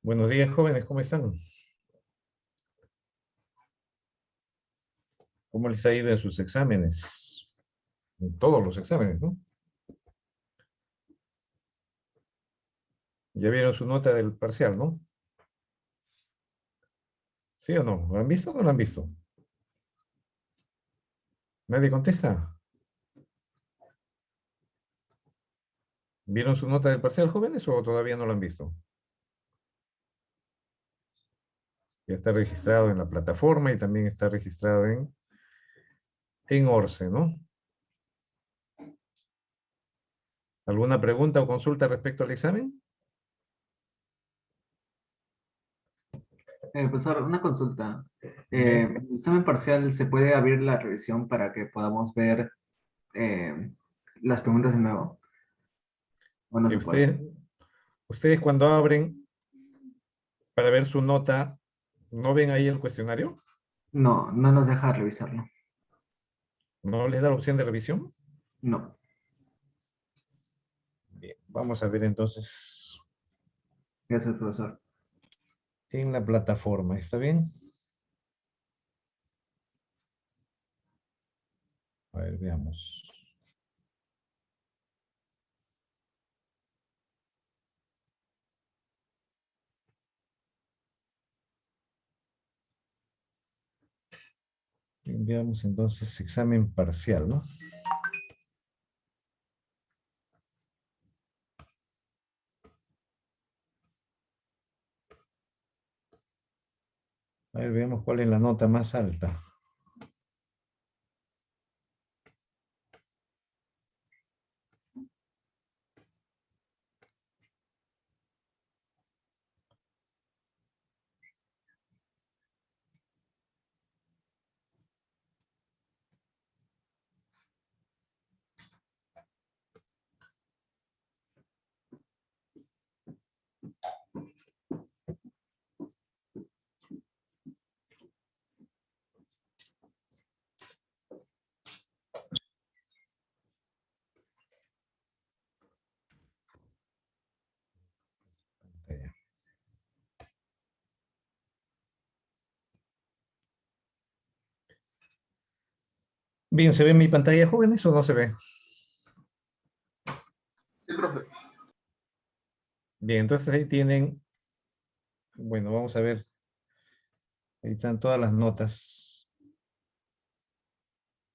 Buenos días, jóvenes, ¿cómo están? ¿Cómo les ha ido en sus exámenes? En todos los exámenes, ¿no? Ya vieron su nota del parcial, ¿no? ¿Sí o no? ¿Lo han visto o no lo han visto? ¿Nadie contesta? ¿Vieron su nota del parcial, jóvenes, o todavía no lo han visto? Ya está registrado en la plataforma y también está registrado en ORCE, ¿no? ¿Alguna pregunta o consulta respecto al examen? Profesor, una consulta. Bien. En el examen parcial se puede abrir la revisión para que podamos ver eh, las preguntas de nuevo, o no Que se puede. ustedes cuando abren para ver su nota, ¿no ven ahí el cuestionario? No, no nos deja revisarlo. ¿No les da la opción de revisión? No. Bien, vamos a ver entonces Gracias, profesor. en la plataforma, ¿está bien? A ver, veamos. Veamos entonces examen parcial, ¿no? A ver, veamos cuál es la nota más alta. Bien, ¿se ve en mi pantalla, jóvenes, o no se ve? Sí, profe. Bien, entonces ahí tienen, bueno, vamos a ver, ahí están todas las notas.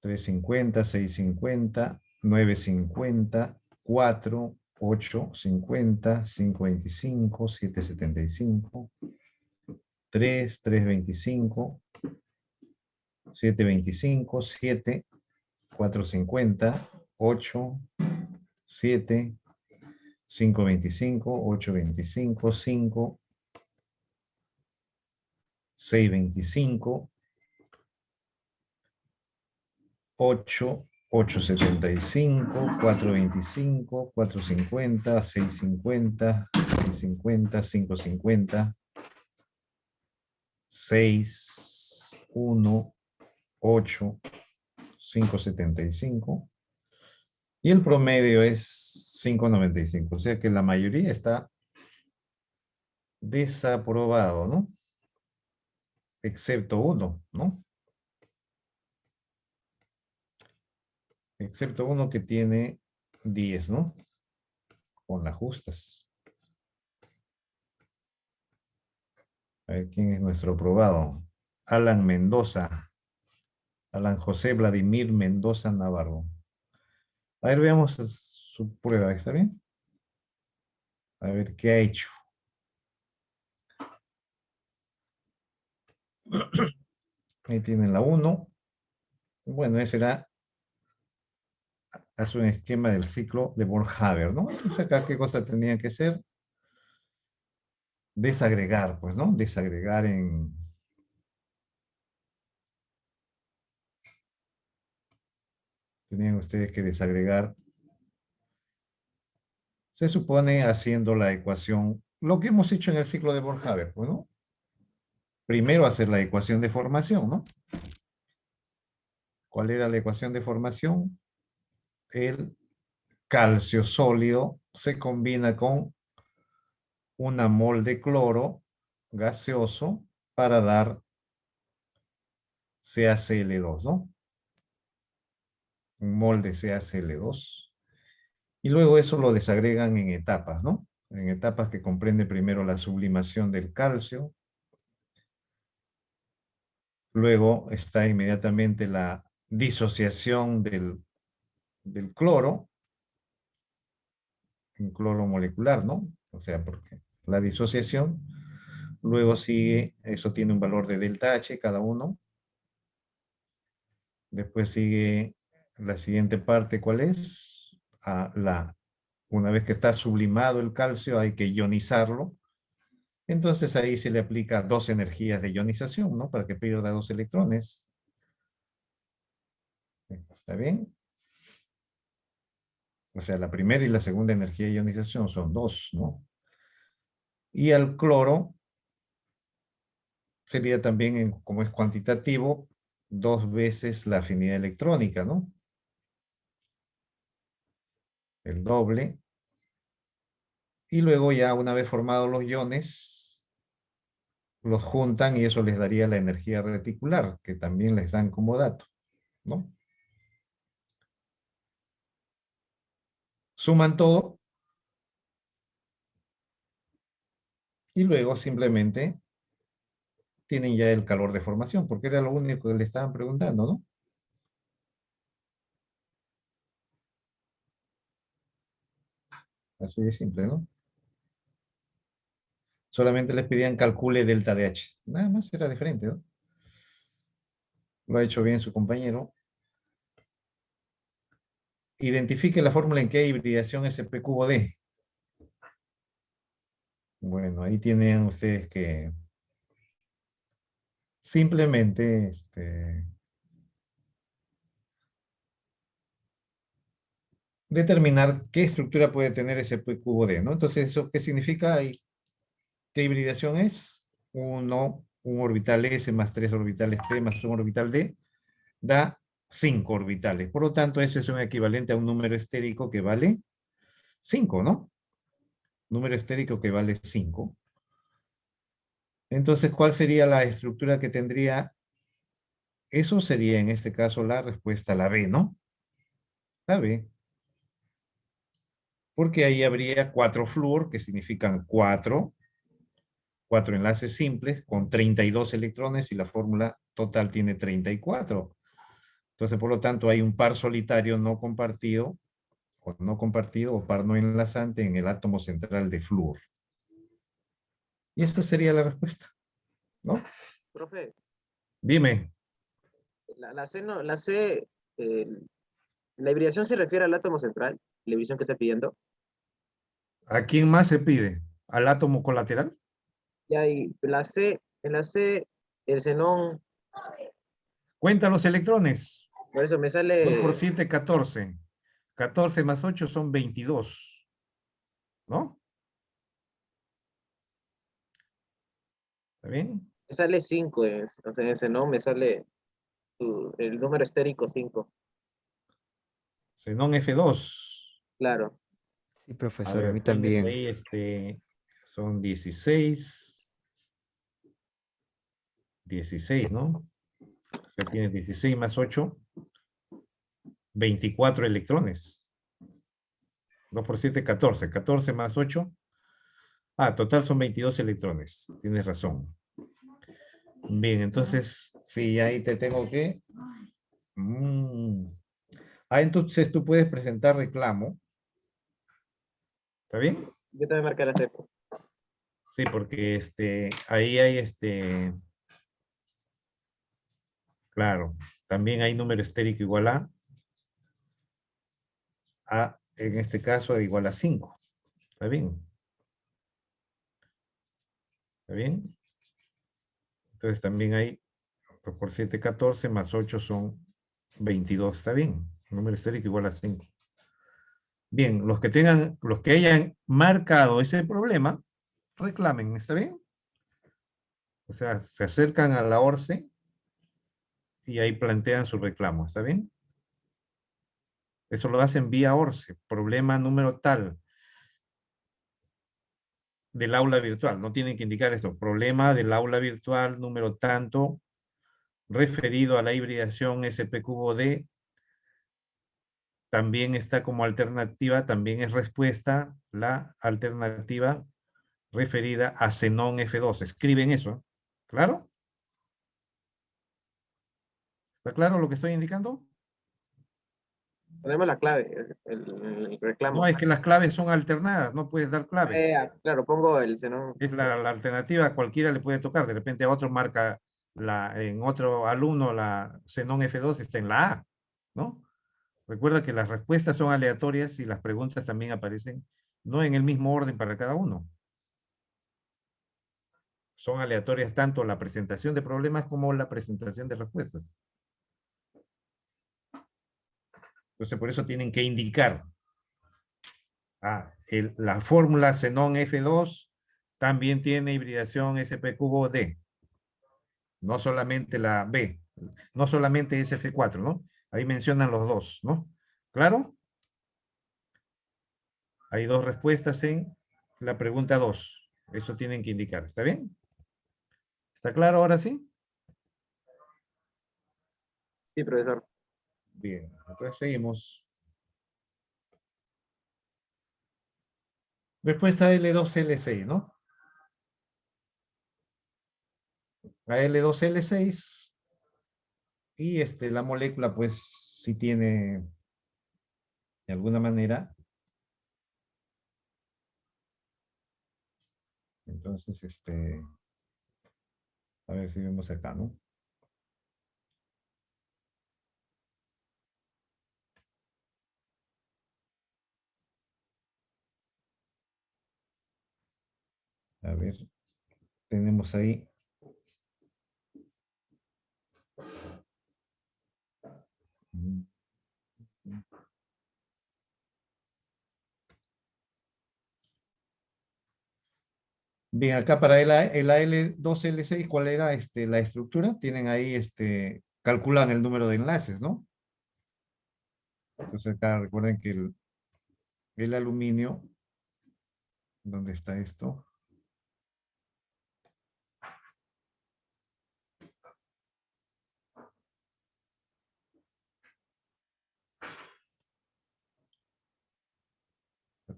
350, 650, 950, 4, 850, 525, 775, 3, 325, 725, 7, 450, 8, 7, 525, 825, 5, 625, 8, 875, 425, 450, 650, 650, 550, 6, 1, 8, 575. Y el promedio es 595. O sea que la mayoría está desaprobado, ¿no? Excepto uno, ¿no? Excepto uno que tiene 10, ¿no? Con las justas. A ver, ¿quién es nuestro aprobado? Alan Mendoza. Alan José Vladimir Mendoza Navarro. A ver, veamos su prueba, ¿está bien? A ver qué ha hecho. Ahí tienen la 1. Bueno, ese era, hace un esquema del ciclo de Born-Haber, ¿no? Entonces acá, ¿qué cosa tenía que ser? Desagregar, pues, ¿no? Desagregar en... Tenían ustedes que desagregar, se supone, haciendo la ecuación, lo que hemos hecho en el ciclo de Born-Haber, pues, ¿no? Primero hacer la ecuación de formación, ¿no? ¿Cuál era la ecuación de formación? El calcio sólido se combina con una mol de cloro gaseoso para dar CaCl2, ¿no? Un mol de CaCl2. Y luego eso lo desagregan en etapas, ¿no? En etapas que comprende primero la sublimación del calcio, luego está inmediatamente la disociación del cloro, en cloro molecular, ¿no? O sea, porque la disociación, luego sigue, eso tiene un valor de delta H cada uno, después sigue la siguiente parte, ¿cuál es? Una vez que está sublimado el calcio, hay que ionizarlo. Entonces ahí se le aplica dos energías de ionización, ¿no? Para que pierda dos electrones. ¿Está bien? O sea, la primera y la segunda energía de ionización son dos, ¿no? Y al cloro sería también, como es cuantitativo, dos veces la afinidad electrónica, ¿no? El doble. Y luego ya una vez formados los iones, los juntan y eso les daría la energía reticular, que también les dan como dato, ¿no? Suman todo y luego simplemente tienen ya el calor de formación, porque era lo único que le estaban preguntando, ¿no? Así de simple, ¿no? Solamente les pedían calcule delta de H. Nada más era diferente, ¿no? Lo ha hecho bien su compañero. Identifique la fórmula en que hay hibridación SP cubo D. Bueno, ahí tienen ustedes que simplemente determinar qué estructura puede tener SP cubo D, ¿no? Entonces, ¿eso qué significa? ¿Qué hibridación es? Un orbital S más tres orbitales P más un orbital D da 5 orbitales. Por lo tanto, eso es un equivalente a un número estérico que vale 5, ¿no? Número estérico que vale 5. Entonces, ¿cuál sería la estructura que tendría? Eso sería en este caso la respuesta, la B, ¿no? La B. Porque ahí habría 4 flúor, que significan 4 enlaces simples con 32 electrones y la fórmula total tiene 34. Entonces, por lo tanto, hay un par solitario no compartido o par no enlazante en el átomo central de flúor. Y esta sería la respuesta, ¿no? Profe, Dime, la C no, la C, eh, la hibridación se refiere al átomo central, la hibridación que está pidiendo. ¿a quién más se pide? ¿Al átomo colateral? Y hay la C, en la C, el xenón, Cuenta los electrones. por eso me 2 por sale, 7, 14. 14 más 8 son 22, ¿no? ¿Está bien? me sale 5, o sea, en el xenón me sale el número estérico 5, Xenón F2. claro. Sí, A profesor, a mí ver, tienes también. ahí, son 16. 16, ¿no? O sea, tienes 16 más 8, 24 electrones. 2 por 7, 14. 14 más 8. Ah, total son 22 electrones. Tienes razón. Bien, entonces, sí, ahí te tengo que... entonces tú puedes presentar reclamo. ¿Está bien? Yo también marcar la C. Sí, porque ahí hay claro, también hay número estérico igual a en este caso igual a 5. ¿Está bien? ¿Está bien? Entonces también hay 2 por 7, 14 más 8 son 22. ¿Está bien? Número estérico igual a 5. Bien, los que hayan marcado ese problema, reclamen, ¿está bien? O sea, se acercan a la ORCE y ahí plantean su reclamo, ¿está bien? Eso lo hacen vía ORCE, problema número tal. del aula virtual. No tienen que indicar esto. Problema del aula virtual número tanto referido a la hibridación SP cubo D. También está como alternativa, también es respuesta la alternativa referida a xenón F2. Escriben eso. ¿Claro? ¿Está claro lo que estoy indicando? Ponemos la clave, el No, reclamo. es que las claves son alternadas, no puedes dar clave. Claro, pongo el xenón. Es la alternativa, a cualquiera le puede tocar. De repente a otro marca, en otro alumno, la xenón F2 está en la A, ¿no? Recuerda que las respuestas son aleatorias y las preguntas también aparecen no en el mismo orden para cada uno. Son aleatorias tanto la presentación de problemas como la presentación de respuestas. Entonces, por eso tienen que indicar. La fórmula xenón F2 también tiene hibridación SP cubo D. No solamente la B, no solamente SF4, ¿no? Ahí mencionan los dos, ¿no? ¿Claro? Hay dos respuestas en la pregunta 2. Eso tienen que indicar. ¿Está bien? ¿Está claro ahora sí? Sí, profesor. Bien, entonces seguimos. Respuesta L2L6, ¿no? La L2L6 y la molécula pues sí tiene de alguna manera. Entonces, a ver si vemos acá, ¿no? A ver, tenemos ahí. Bien, acá para el AL2L6, ¿cuál era la estructura? Tienen ahí, calculan el número de enlaces, ¿no? Entonces acá recuerden que el aluminio, ¿dónde está esto?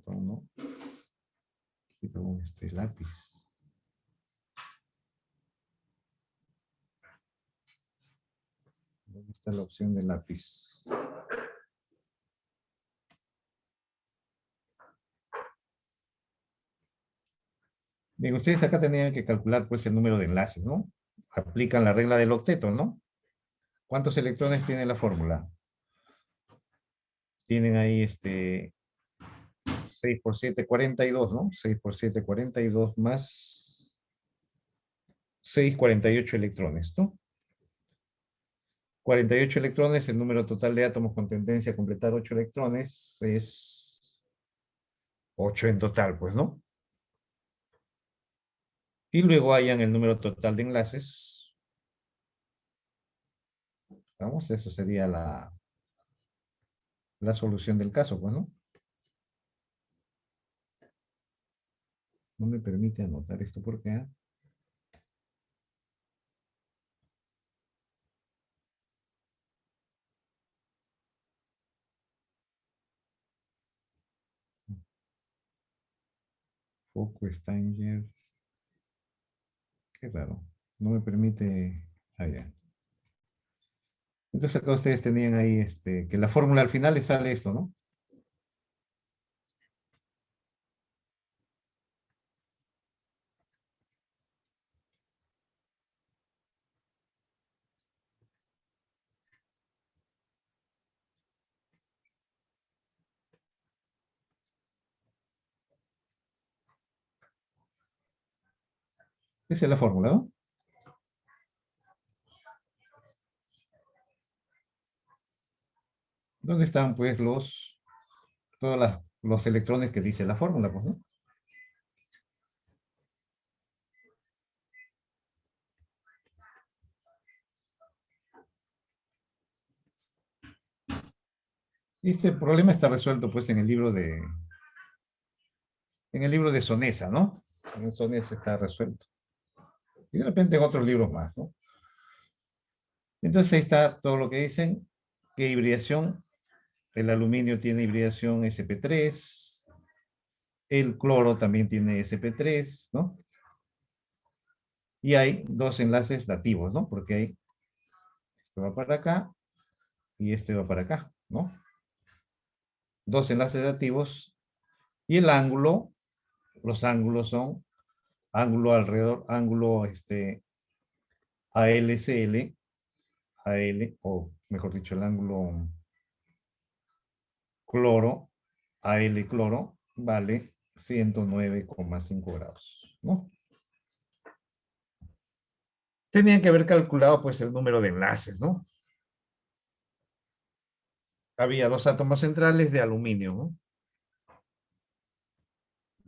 ¿No? Quito este lápiz. ¿Dónde está la opción de lápiz? Bien, ustedes acá tenían que calcular pues el número de enlaces, ¿no? Aplican la regla del octeto, ¿no? ¿Cuántos electrones tiene la fórmula? Tienen ahí 6 por 7, 42, ¿no? 6 por 7, 42 más 6, 48 electrones, ¿no? 48 electrones, el número total de átomos con tendencia a completar 8 electrones es 8 en total, pues, ¿no? Y luego hayan el número total de enlaces. Vamos, eso sería la solución del caso, pues, ¿no? No me permite anotar esto porque... Foco, Stanger. Qué raro. No me permite... Ah, ya. Entonces acá ustedes tenían ahí que la fórmula al final les sale esto, ¿no? Esa es la fórmula, ¿no? ¿Dónde están, pues, los electrones que dice la fórmula, pues, ¿no? Este problema está resuelto, pues, en el libro de Sonesa, ¿no? En Sonia se está resuelto. Y de repente en otros libros más, ¿no? Entonces ahí está todo lo que dicen, que hibridación, el aluminio tiene hibridación sp3, el cloro también tiene sp3, ¿no? Y hay dos enlaces dativos, ¿no? Porque hay, esto va para acá y este va para acá, ¿no? Dos enlaces dativos y el ángulo, los ángulos son ángulo alrededor, ángulo ALCL, AL, o mejor dicho, el ángulo cloro, AL cloro, vale 109,5 grados, ¿no? Tenían que haber calculado, pues, el número de enlaces, ¿no? Había dos átomos centrales de aluminio, ¿no?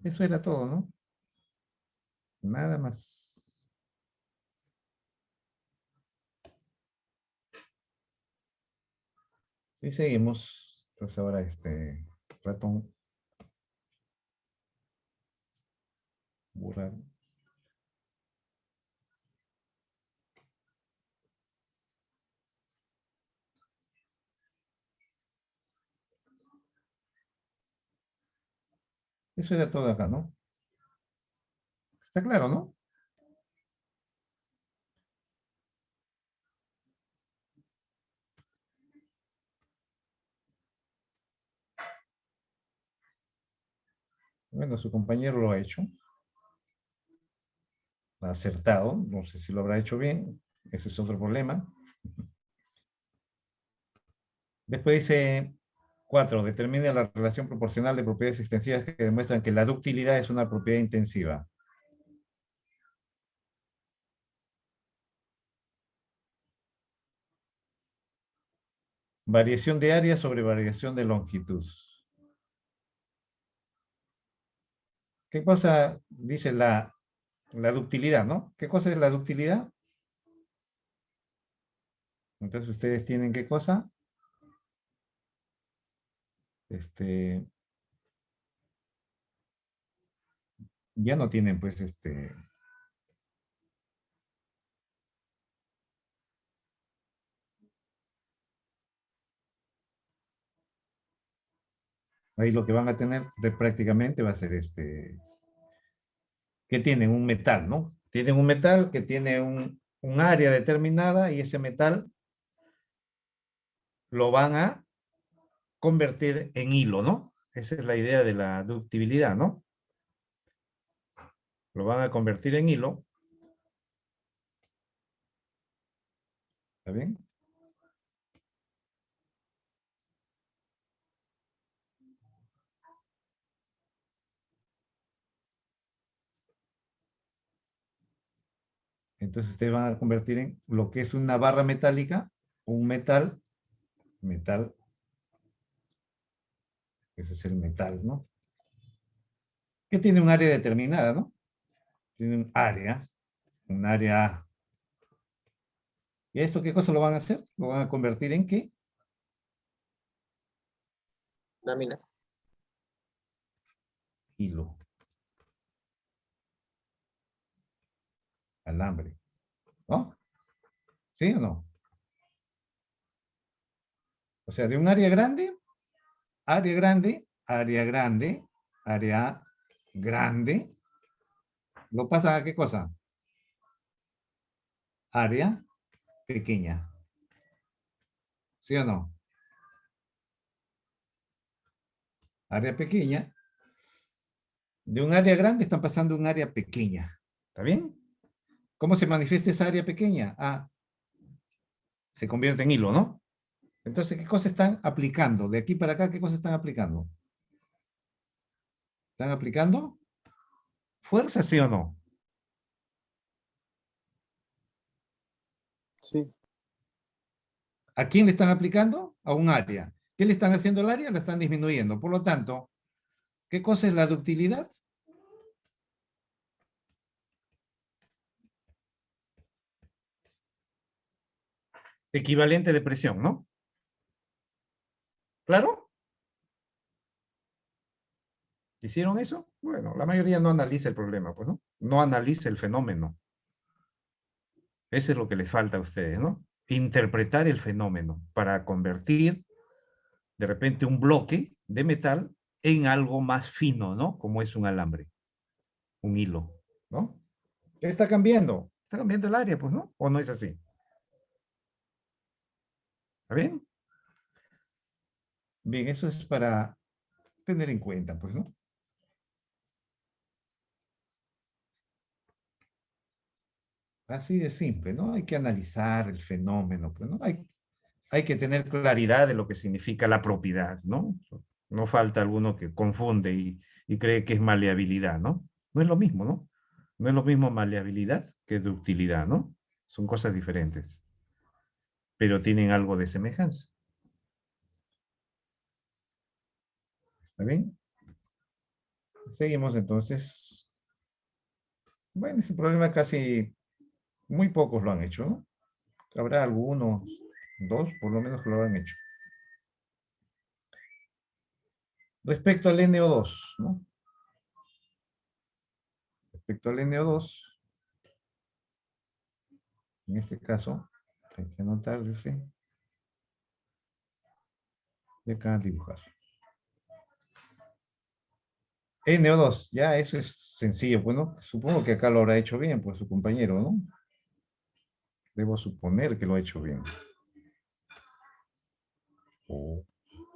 Eso era todo, ¿no? Nada más. Sí, seguimos. Entonces ahora ratón. Borrar. Eso era todo acá, ¿no? Está claro, ¿no? Bueno, su compañero lo ha hecho. Ha acertado. No sé si lo habrá hecho bien. Ese es otro problema. Después dice 4. Determina la relación proporcional de propiedades extensivas que demuestran que la ductilidad es una propiedad intensiva. Variación de área sobre variación de longitud. ¿Qué cosa dice la ductilidad, no? ¿Qué cosa es la ductilidad? Entonces ustedes tienen qué cosa? Ya no tienen pues ahí lo que van a tener prácticamente va a ser que tienen un metal, ¿no? Tienen un metal que tiene un área determinada y ese metal lo van a convertir en hilo, ¿no? Esa es la idea de la ductibilidad, ¿no? Lo van a convertir en hilo. ¿Está bien? Entonces ustedes van a convertir en lo que es una barra metálica, un metal, ese es el metal, ¿no? Que tiene un área determinada, ¿no? Tiene un área A. ¿Y esto qué cosa lo van a hacer? ¿Lo van a convertir en qué? Lámina. Hilo. Alambre. ¿No? ¿Sí o no? O sea, de un área grande, área grande, área grande, área grande, ¿lo pasa a qué cosa? Área pequeña. ¿Sí o no? Área pequeña. De un área grande están pasando a un área pequeña. ¿Está bien? ¿Cómo se manifiesta esa área pequeña? Ah, se convierte en hilo, ¿no? Entonces, ¿qué cosas están aplicando? De aquí para acá, ¿qué cosas están aplicando? ¿Están aplicando fuerza, sí o no? Sí. ¿A quién le están aplicando? A un área. ¿Qué le están haciendo al área? La están disminuyendo. Por lo tanto, ¿qué cosa es la ductilidad? Equivalente de presión, ¿no? ¿Claro? ¿Hicieron eso? Bueno, la mayoría no analiza el problema, pues, ¿no? No analiza el fenómeno. Eso es lo que les falta a ustedes, ¿no? Interpretar el fenómeno para convertir de repente un bloque de metal en algo más fino, ¿no? Como es un alambre, un hilo, ¿no? ¿Qué está cambiando? Está cambiando el área, pues, ¿no? ¿O no es así? ¿Está bien? Bien, eso es para tener en cuenta, pues, ¿no? Así de simple, ¿no? Hay que analizar el fenómeno, pues, ¿no? Hay que tener claridad de lo que significa la propiedad, ¿no? No falta alguno que confunde y cree que es maleabilidad, ¿no? No es lo mismo, ¿no? No es lo mismo maleabilidad que ductilidad, ¿no? Son cosas diferentes, pero tienen algo de semejanza. ¿Está bien? Seguimos entonces. Bueno, ese problema casi muy pocos lo han hecho, ¿no? Habrá algunos, dos, por lo menos que lo han hecho. Respecto al NO2, ¿no? Respecto al NO2, en este caso, hay que anotar, dice, y acá dibujar. NO2, ya eso es sencillo, bueno, supongo que acá lo habrá hecho bien, pues su compañero, ¿no? Debo suponer que lo ha hecho bien. O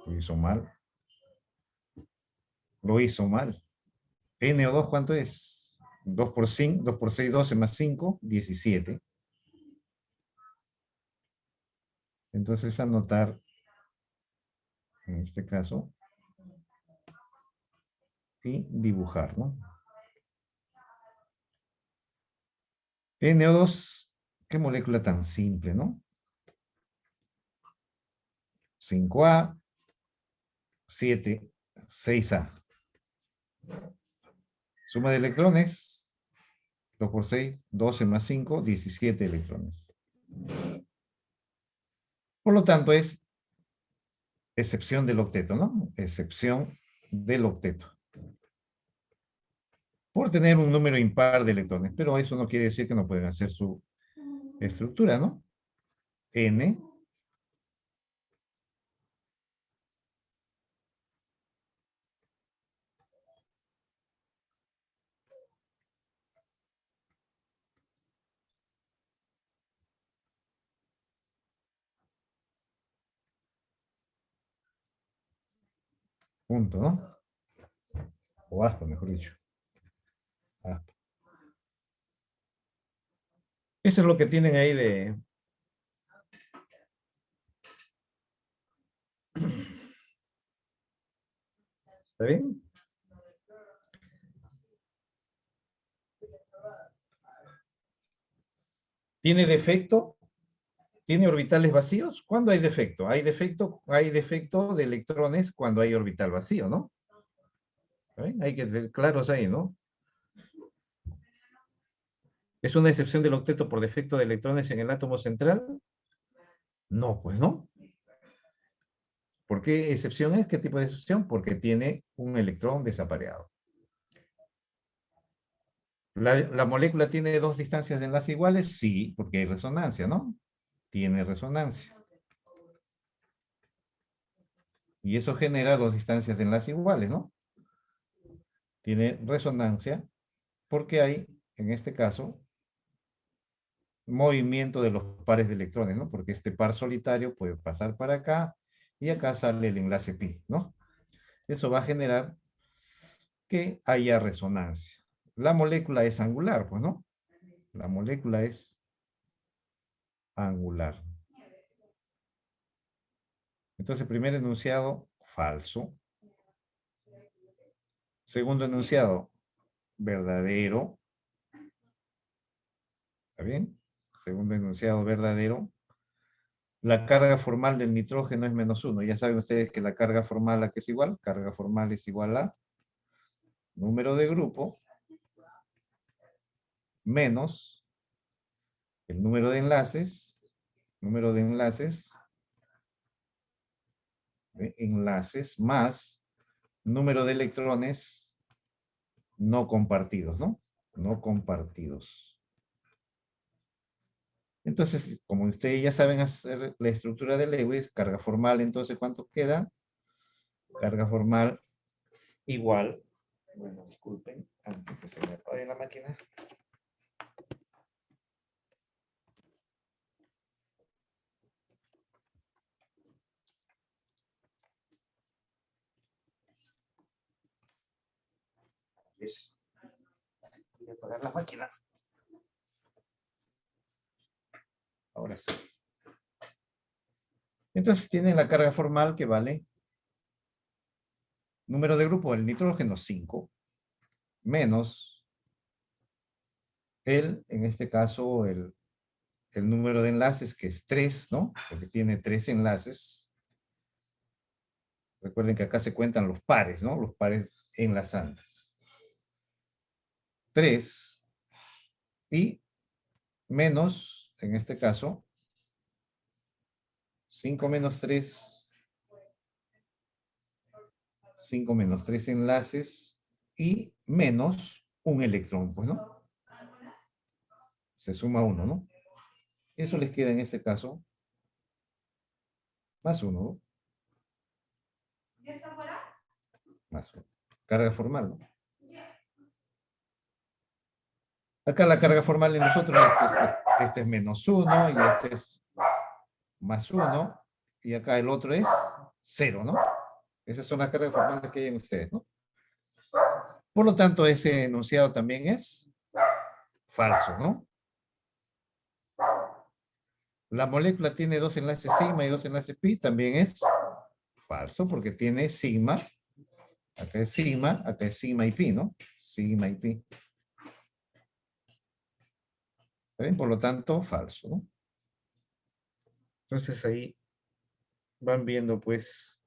lo hizo mal. Lo hizo mal. NO2, ¿cuánto es? 2 por 5, 2 por 6, 12 más 5, 17. Entonces anotar, en este caso, y dibujar, ¿no? NO2, qué molécula tan simple, ¿no? 5A, 7, 6A. Suma de electrones, 2 por 6, 12 más 5, 17 electrones. Por lo tanto, es excepción del octeto, ¿no? Excepción del octeto. Por tener un número impar de electrones, pero eso no quiere decir que no pueden hacer su estructura, ¿no? N punto, ¿no? O aspa, mejor dicho. Aspa. Eso es lo que tienen ahí de... ¿Está bien? ¿Tiene defecto? ¿Tiene orbitales vacíos? ¿Cuándo hay defecto? Hay defecto de electrones cuando hay orbital vacío, ¿no? ¿Está bien? Hay que ser claros ahí, ¿no? ¿Es una excepción del octeto por defecto de electrones en el átomo central? No, pues no. ¿Por qué excepción es? ¿Qué tipo de excepción? Porque tiene un electrón desapareado. ¿La molécula tiene dos distancias de enlace iguales? Sí, porque hay resonancia, ¿no? Tiene resonancia. Y eso genera dos distancias de enlace iguales, ¿no? Tiene resonancia porque hay, en este caso, movimiento de los pares de electrones, ¿no? Porque este par solitario puede pasar para acá y acá sale el enlace pi, ¿no? Eso va a generar que haya resonancia. La molécula es angular, pues, ¿no? La molécula es angular. Entonces, primer enunciado, falso. Segundo enunciado, verdadero. ¿Está bien? Segundo enunciado, verdadero. La carga formal del nitrógeno es -1. Ya saben ustedes que la carga formal a qué es igual. Carga formal es igual a número de grupo menos el número de enlaces, más número de electrones no compartidos, ¿no? No compartidos. Entonces, como ustedes ya saben hacer la estructura de Lewis, carga formal, entonces, ¿cuánto queda? Carga formal igual. Bueno, disculpen, antes que se me apague la máquina. Yes. Voy a apagar la máquina. Ahora sí. Entonces tienen la carga formal que vale número de grupo del nitrógeno 5 menos en este caso, el número de enlaces que es 3, ¿no? Porque tiene 3 enlaces. Recuerden que acá se cuentan los pares, ¿no? Los pares enlazantes. 3 y menos, en este caso, 5 menos 3, 5 menos 3 enlaces y menos un electrón, pues, ¿no? Se suma 1, ¿no? Eso les queda en este caso más 1, ¿no? Más 1. Carga formal, ¿no? Acá la carga formal en nosotros, este es menos 1 y este es más 1 y acá el otro es 0, ¿no? Esas son las cargas formales que hay en ustedes, ¿no? Por lo tanto, ese enunciado también es falso, ¿no? La molécula tiene 2 enlaces sigma y 2 enlaces pi, también es falso porque tiene sigma, acá es sigma y pi, ¿no? Sigma y pi. ¿Está bien? Por lo tanto, falso, ¿no? Entonces ahí van viendo, pues,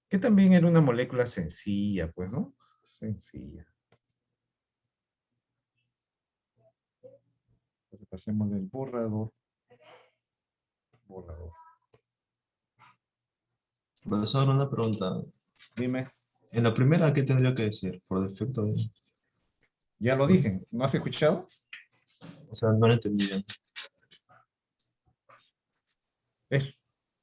que también era una molécula sencilla, pues, ¿no? Sencilla. Entonces pasemos del borrador. Borrador. Profesor, una pregunta. Dime, En la primera, ¿qué tendría que decir? Por defecto de... ya lo dije, ¿no has escuchado? O sea, no lo entendí bien. Es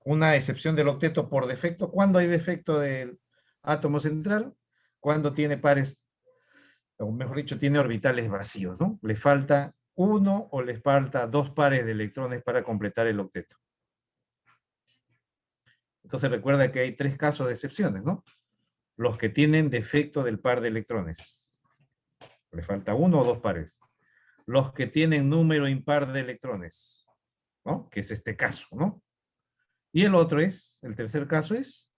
una excepción del octeto por defecto. ¿Cuándo hay defecto del átomo central? Cuando tiene pares, o mejor dicho, tiene orbitales vacíos, ¿no? Le falta uno o les falta 2 pares de electrones para completar el octeto. Entonces recuerda que hay 3 casos de excepciones, ¿no? Los que tienen defecto del par de electrones. Le falta uno o 2 pares. Los que tienen número impar de electrones, ¿no? Que es este caso, ¿no? Y el otro es, el tercer caso es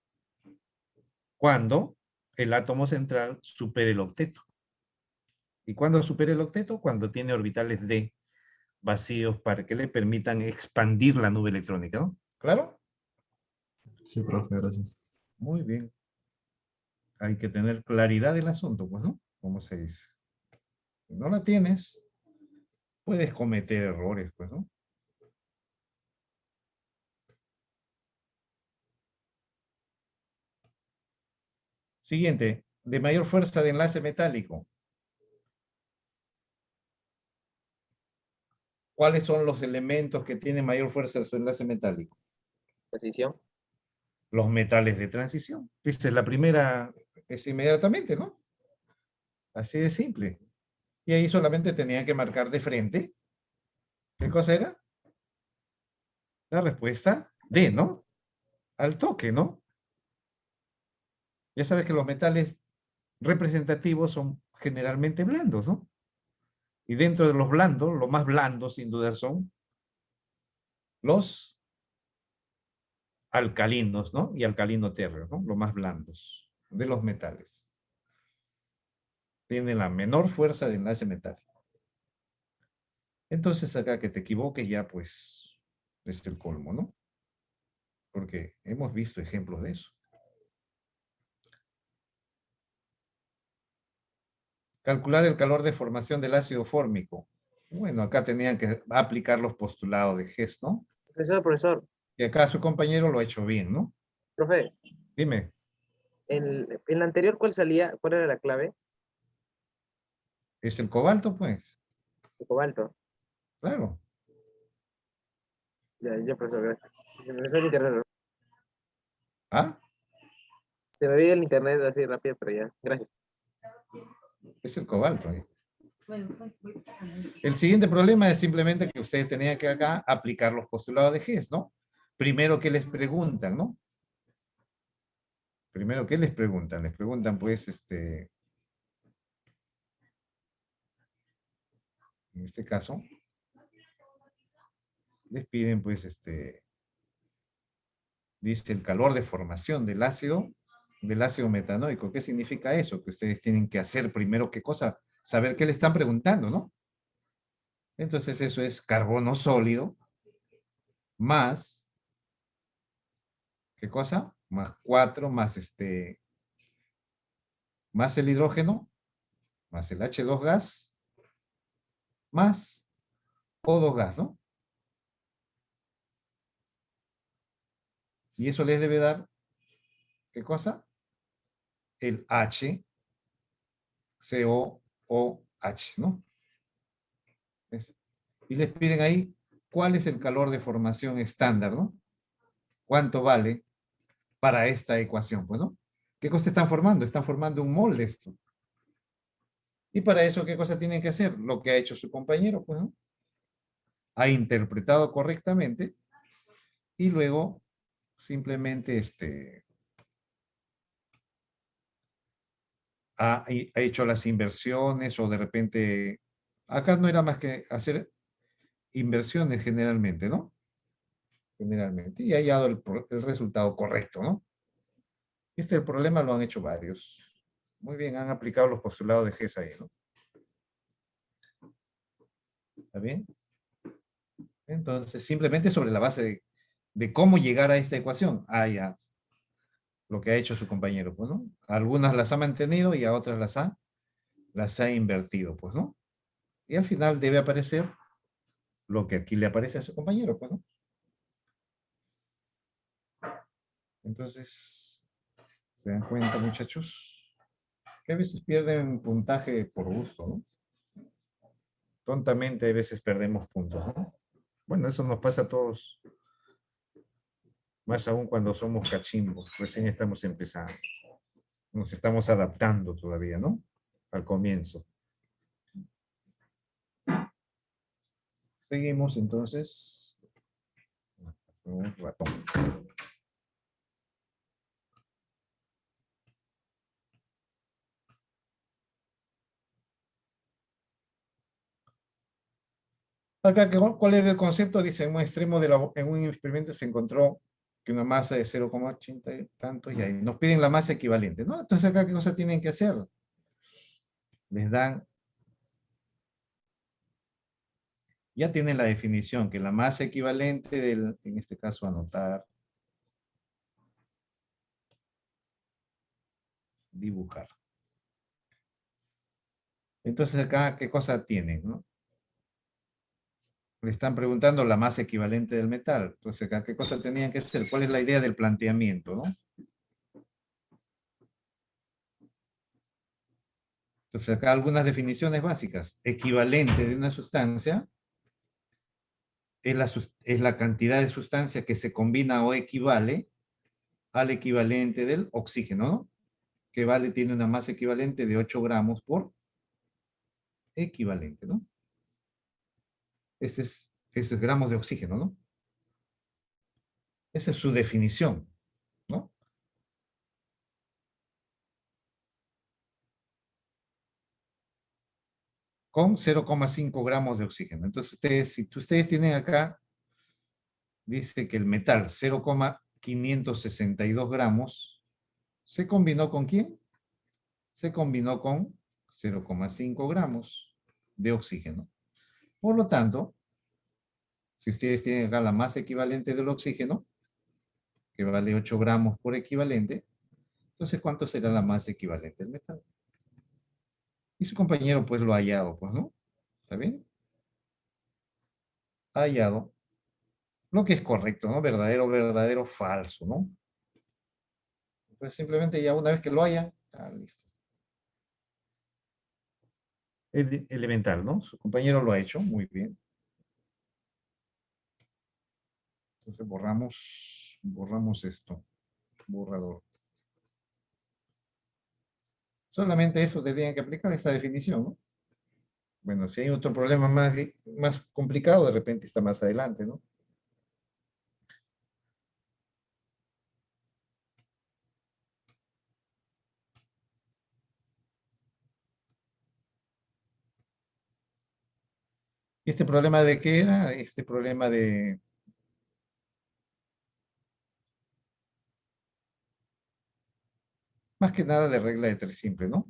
cuando el átomo central supere el octeto. ¿Y cuándo supera el octeto? Cuando tiene orbitales d vacíos para que le permitan expandir la nube electrónica, ¿no? ¿Claro? Sí, profe, gracias. Muy bien. Hay que tener claridad del asunto, pues, ¿no? ¿Cómo se dice? Si no la tienes, puedes cometer errores, pues, ¿no? Siguiente, de mayor fuerza de enlace metálico. ¿Cuáles son los elementos que tienen mayor fuerza de su enlace metálico? Precisión. Los metales de transición. Esta es la primera, es inmediatamente, ¿no? Así de simple. Y ahí solamente tenían que marcar de frente. ¿Qué cosa era? La respuesta D, ¿no? Al toque, ¿no? Ya sabes que los metales representativos son generalmente blandos, ¿no? Y dentro de los blandos, los más blandos sin duda son los alcalinos, ¿no? Y alcalino térreo, ¿no? Los más blandos de los metales. Tienen la menor fuerza de enlace metálico. Entonces acá que te equivoques ya pues es el colmo, ¿no? Porque hemos visto ejemplos de eso. Calcular el calor de formación del ácido fórmico. Bueno, acá tenían que aplicar los postulados de Hess, ¿no? Profesor, Y acá su compañero lo ha hecho bien, ¿no? profe, Dime. En la anterior, ¿cuál salía? ¿Cuál era la clave? Es el cobalto, pues. El cobalto. Claro. Ya, profesor, gracias. Se me fue el internet, ¿no? ¿Ah? Se me veía el internet así rápido, pero ya. Gracias. Es el cobalto. El siguiente problema es simplemente que ustedes tenían que acá aplicar los postulados de Hess, ¿no? Primero, ¿qué les preguntan, no? Primero, ¿qué les preguntan? Les preguntan, pues, en este caso, les piden, pues, dice el calor de formación del ácido metanoico. ¿Qué significa eso? Que ustedes tienen que hacer primero, ¿qué cosa? Saber qué le están preguntando, ¿no? Entonces, eso es carbono sólido más, ¿qué cosa? Más 4, más el hidrógeno, más el H2 gas, más O2 gas, ¿no? Y eso les debe dar, ¿qué cosa? El HCOOH, ¿no? ¿Ves? Y les piden ahí cuál es el calor de formación estándar, ¿no? ¿Cuánto vale para esta ecuación? Pues, ¿no? ¿Qué cosa están formando? Están formando un mol de esto. Y para eso, ¿qué cosa tienen que hacer? Lo que ha hecho su compañero, pues, ¿no? Ha interpretado correctamente y luego simplemente ha hecho las inversiones o de repente, acá no era más que hacer inversiones generalmente, ¿no? Generalmente, y ha hallado el resultado correcto, ¿no? El problema lo han hecho varios. Muy bien, han aplicado los postulados de Hess ahí, ¿no? ¿Está bien? Entonces, simplemente sobre la base de cómo llegar a esta ecuación. Ah, ya, lo que ha hecho su compañero, pues, ¿no? Algunas las ha mantenido y a otras las ha invertido, pues, ¿no? Y al final debe aparecer lo que aquí le aparece a su compañero, pues, ¿no? Entonces, ¿se dan cuenta, muchachos? Que a veces pierden puntaje por gusto, ¿no? Tontamente a veces perdemos puntos, ¿no? Bueno, eso nos pasa a todos, más aún cuando somos cachimbos, recién estamos empezando. Nos estamos adaptando todavía, ¿no? Al comienzo. Seguimos entonces. Un ratón. Acá, ¿cuál era el concepto? Dice, en un extremo en un experimento se encontró que una masa de 0,80 y tanto, y ahí nos piden la masa equivalente, ¿no? Entonces acá, ¿qué cosa tienen que hacer? Les dan, ya tienen la definición, que la masa equivalente en este caso anotar, dibujar. Entonces acá, ¿qué cosa tienen, no? Le están preguntando la masa equivalente del metal. Entonces acá, ¿qué cosa tenían que hacer? ¿Cuál es la idea del planteamiento, no? Entonces acá algunas definiciones básicas. Equivalente de una sustancia es la cantidad de sustancia que se combina o equivale al equivalente del oxígeno, ¿no? Que tiene una masa equivalente de 8 gramos por equivalente, ¿no? Ese es gramos de oxígeno, ¿no? Esa es su definición, ¿no? Con 0,5 gramos de oxígeno. Entonces, si ustedes tienen acá, dice que el metal 0,562 gramos, ¿se combinó con quién? Se combinó con 0,5 gramos de oxígeno. Por lo tanto, si ustedes tienen acá la masa equivalente del oxígeno, que vale 8 gramos por equivalente, entonces, ¿cuánto será la masa equivalente del metal? Y su compañero, pues, lo ha hallado, pues, ¿no? ¿Está bien? Ha hallado lo que es correcto, ¿no? Verdadero, verdadero, falso, ¿no? Pues simplemente ya una vez que lo haya, listo. Es elemental, ¿no? Su compañero lo ha hecho, muy bien. Entonces borramos esto, borrador. Solamente eso tendrían que aplicar esta definición, ¿no? Bueno, si hay otro problema más complicado, de repente está más adelante, ¿no? ¿Este problema de qué era? Este problema de... Más que nada de regla de tres simple, ¿no?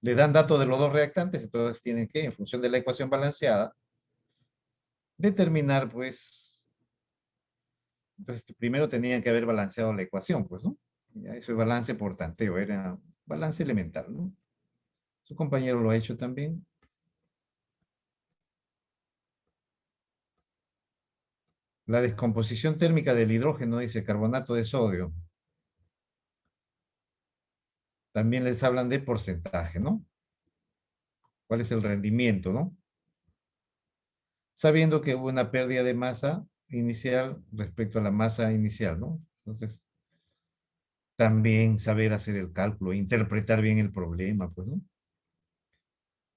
Le dan datos de los dos reactantes, entonces tienen que, en función de la ecuación balanceada, determinar, pues, entonces primero tenían que haber balanceado la ecuación, pues, ¿no? Ya, eso es balance por tanteo, era balance elemental, ¿no? Su compañero lo ha hecho también. La descomposición térmica del hidrógeno, dice carbonato de sodio. También les hablan de porcentaje, ¿no? ¿Cuál es el rendimiento, no? Sabiendo que hubo una pérdida de masa inicial respecto a la masa inicial, ¿no? Entonces, también saber hacer el cálculo, interpretar bien el problema, pues, ¿no?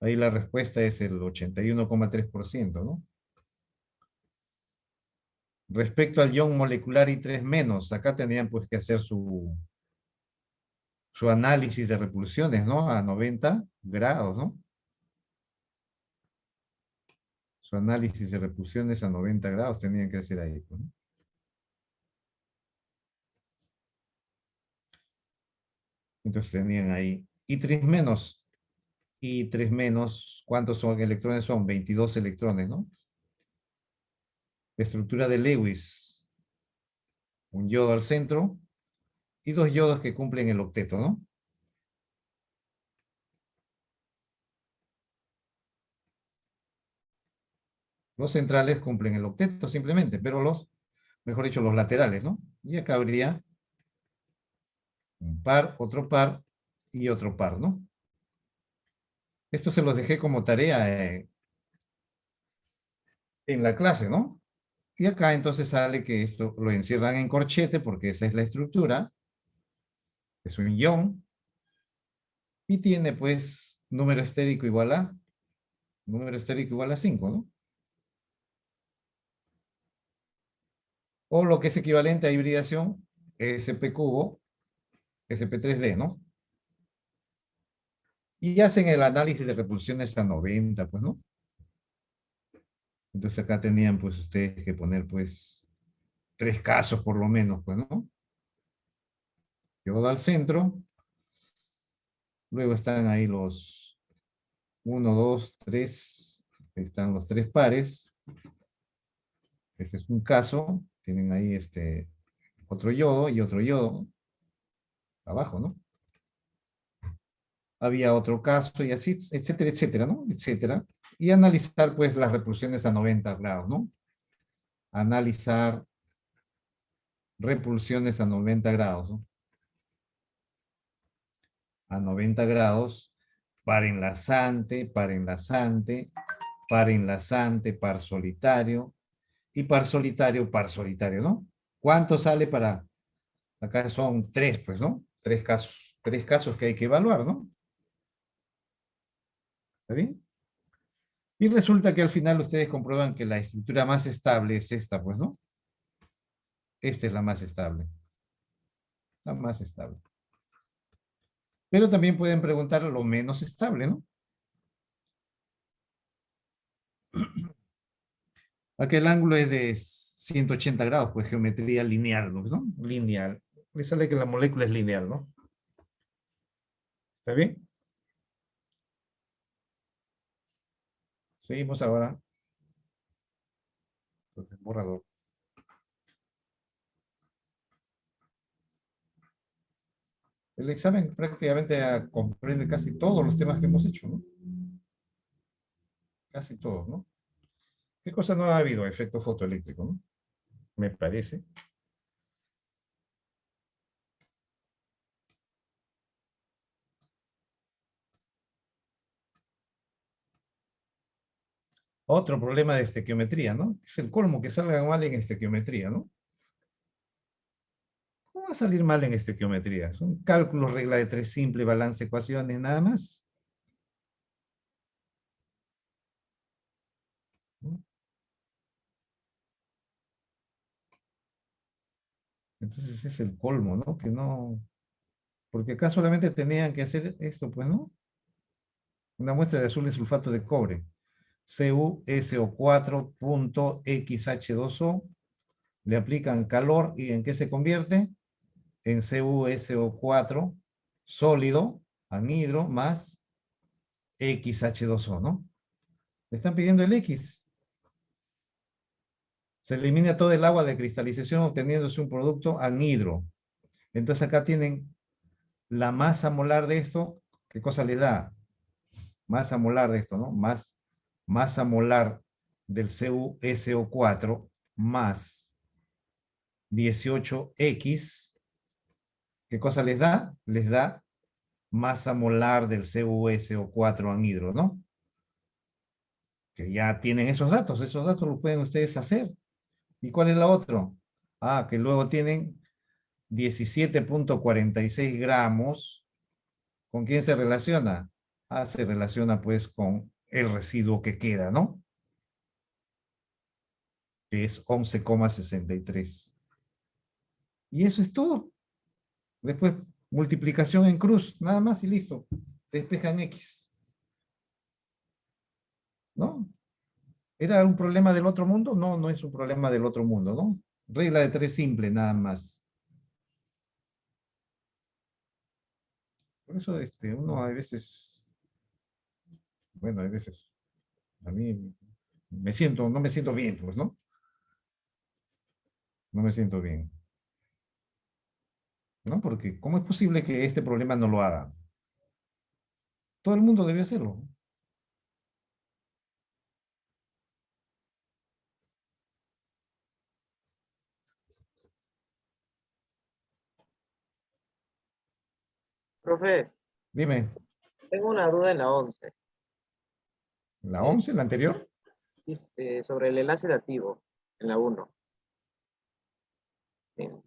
Ahí la respuesta es el 81,3%, ¿no? Respecto al ion molecular I3 menos, acá tenían pues que hacer su análisis de repulsiones, ¿no? A 90 grados, ¿no? Su análisis de repulsiones a 90 grados tenían que hacer ahí, pues, ¿no? Entonces tenían ahí I3 menos. I3 menos, ¿cuántos son electrones? Son 22 electrones, ¿no? Estructura de Lewis. Un yodo al centro y dos yodos que cumplen el octeto, ¿no? Los centrales cumplen el octeto simplemente, pero mejor dicho, los laterales, ¿no? Y acá habría un par, otro par y otro par, ¿no? Esto se los dejé como tarea en la clase, ¿no? Y acá entonces sale que esto lo encierran en corchete porque esa es la estructura. Es un ion. Y tiene pues número estérico igual a, número estérico igual a 5, ¿no? O lo que es equivalente a hibridación, SP cubo, SP3D, ¿no? Y hacen el análisis de repulsiones a 90, pues, ¿no? Entonces acá tenían, pues, ustedes que poner, pues, 3 casos por lo menos, pues, ¿no? Yodo al centro. Luego están ahí los 1, 2, 3. Están los 3 pares. Este es un caso. Tienen ahí otro yodo y otro yodo. Abajo, ¿no? Había otro caso y así, etcétera, etcétera, ¿no? Etcétera. Y analizar, pues, las repulsiones a 90 grados, ¿no? Analizar repulsiones a 90 grados, ¿no? A 90 grados, par enlazante, par enlazante, par enlazante, par solitario, y par solitario, ¿no? ¿Cuánto sale para? Acá son 3, pues, ¿no? 3 casos que hay que evaluar, ¿no? ¿Está bien? Y resulta que al final ustedes comprueban que la estructura más estable es esta, pues, ¿no? Esta es la más estable. La más estable. Pero también pueden preguntar lo menos estable, ¿no? Aquel ángulo es de 180 grados, pues geometría lineal, ¿no? Lineal. Me sale que la molécula es lineal, ¿no? ¿Está bien? Seguimos ahora. Entonces, borrador. El examen prácticamente comprende casi todos los temas que hemos hecho, ¿no? Casi todos, ¿no? ¿Qué cosa no ha habido? Efecto fotoeléctrico, ¿no? Me parece. Otro problema de estequiometría, ¿no? Es el colmo que salga mal en estequiometría, ¿no? ¿Cómo va a salir mal en estequiometría? Son cálculos, regla de tres simple, balance, ecuaciones, nada más. ¿No? Entonces ese es el colmo, ¿no? Que no... Porque acá solamente tenían que hacer esto, pues, ¿no? Una muestra de azul de sulfato de cobre. CuSO4.XH2O. Le aplican calor y ¿en qué se convierte? En CuSO4 sólido, anhidro, más XH2O, ¿no? Le están pidiendo el X. Se elimina todo el agua de cristalización obteniéndose un producto anhidro. Entonces acá tienen la masa molar de esto. ¿Qué cosa le da? Masa molar de esto, ¿no? Más masa molar del CuSO4 más 18X. ¿Qué cosa les da? Les da masa molar del CuSO4 anhidro, ¿no? Que ya tienen esos datos los pueden ustedes hacer. ¿Y cuál es la otra? Ah, que luego tienen 17.46 gramos. ¿Con quién se relaciona? Ah, se relaciona pues con el residuo que queda, ¿no? Que es 11,63. Y eso es todo. Después, multiplicación en cruz, nada más y listo. Despejan X, ¿no? ¿Era un problema del otro mundo? No, no es un problema del otro mundo, ¿no? Regla de tres simple, nada más. Por eso uno a veces, bueno, a veces, a mí no me siento bien, pues, ¿no? No me siento bien, ¿no? Porque ¿cómo es posible que este problema no lo haga? Todo el mundo debe hacerlo. Profe, Dime, tengo una duda en la 11, ¿la eh, 11, la anterior? sobre el enlace dativo, en la 1,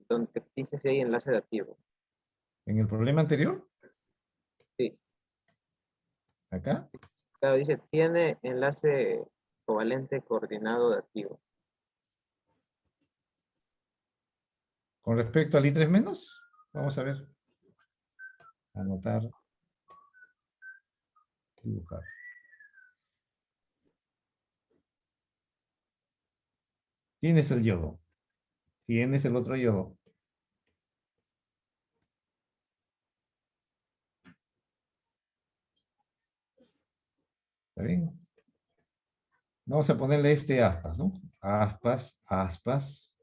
donde dice si hay enlace dativo. ¿En el problema anterior? Sí, ¿Acá? claro, dice, tiene enlace covalente coordinado dativo. Con respecto al I3 menos, vamos a ver. Anotar, dibujar. Tienes el yodo. Tienes el otro yodo. ¿Está bien? Vamos a ponerle aspas, ¿no? Aspas, aspas,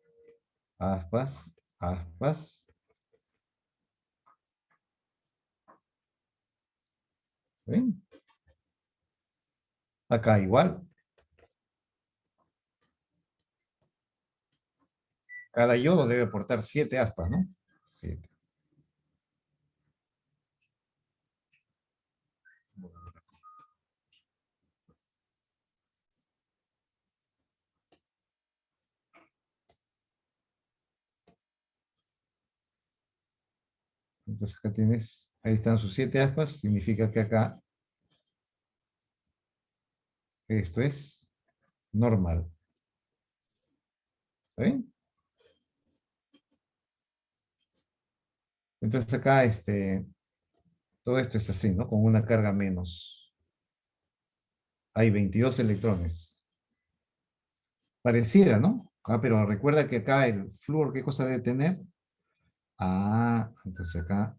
aspas, aspas. ¿Está bien? Acá igual. Cada yodo debe aportar 7 aspas, ¿no? 7. Entonces acá tienes, ahí están sus 7 aspas, significa que acá esto es normal. ¿Está bien? Entonces acá todo esto es así, ¿no? Con una carga menos. Hay 22 electrones. Pareciera, ¿no? Ah, pero recuerda que acá el flúor, ¿qué cosa debe tener? Ah, entonces acá,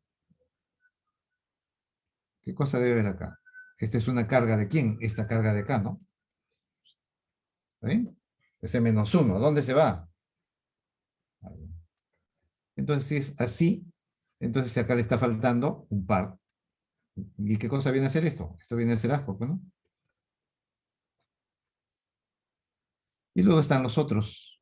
¿qué cosa debe haber acá? Esta es una carga de quién? Esta carga de acá, ¿no? ¿Está bien? Ese menos uno, ¿dónde se va? Ahí. Entonces, si es así, entonces acá le está faltando un par. ¿Y qué cosa viene a ser esto? Esto viene a ser asco, ¿no? Y luego están los otros.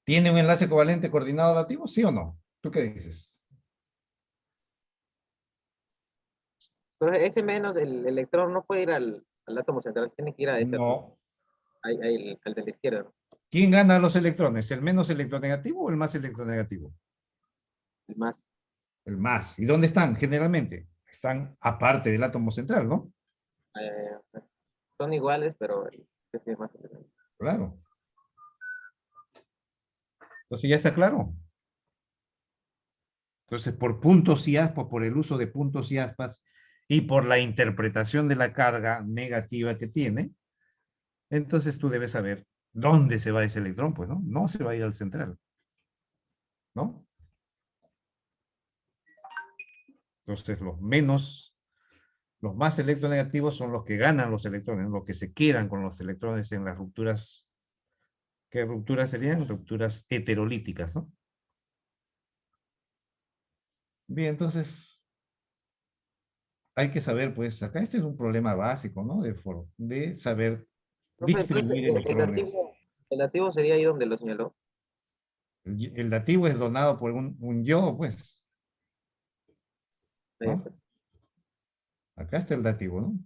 ¿Tiene un enlace covalente coordinado adaptativo? ¿Sí o no? ¿Tú qué dices? Pero ese menos, el electrón no puede ir al átomo central, tiene que ir a ese átomo, No. al de la izquierda, ¿no? ¿Quién gana los electrones? ¿El menos electronegativo o el más electronegativo? El más. El más. ¿Y dónde están generalmente? Están aparte del átomo central, ¿no? eh, Son iguales, pero que sí es más interesante. Claro. Entonces ya está claro. Entonces, por puntos y aspas, por el uso de puntos y aspas y por la interpretación de la carga negativa que tiene, entonces tú debes saber dónde se va ese electrón, pues, ¿no? No se va a ir al central, ¿no? Entonces, los más electronegativos son los que ganan los electrones, los que se quedan con los electrones en las rupturas. ¿Qué rupturas serían? Rupturas heterolíticas, ¿no? Bien, entonces hay que saber, pues, acá este es un problema básico, ¿no? De saber Profe, entonces distribuir electrones. el dativo sería ahí donde lo señaló. El dativo es donado por un yo, pues, Ahí ¿no? está. Acá está el dativo, ¿no?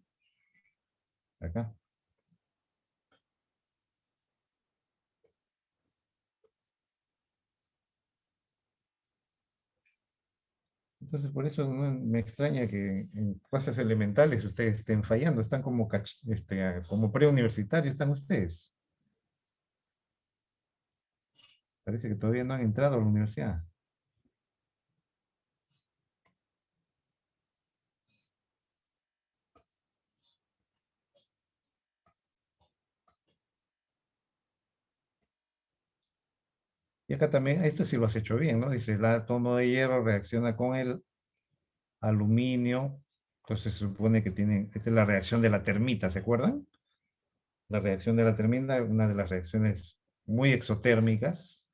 Acá. Entonces, por eso me extraña que en cosas elementales ustedes estén fallando. Están como, como preuniversitarios, están ustedes. Parece que todavía no han entrado a la universidad. Y acá también, esto sí lo has hecho bien, ¿no? Dice, el átomo de hierro reacciona con el aluminio. Entonces se supone que tienen, esta es la reacción de la termita, ¿se acuerdan? La reacción de la termita, una de las reacciones muy exotérmicas.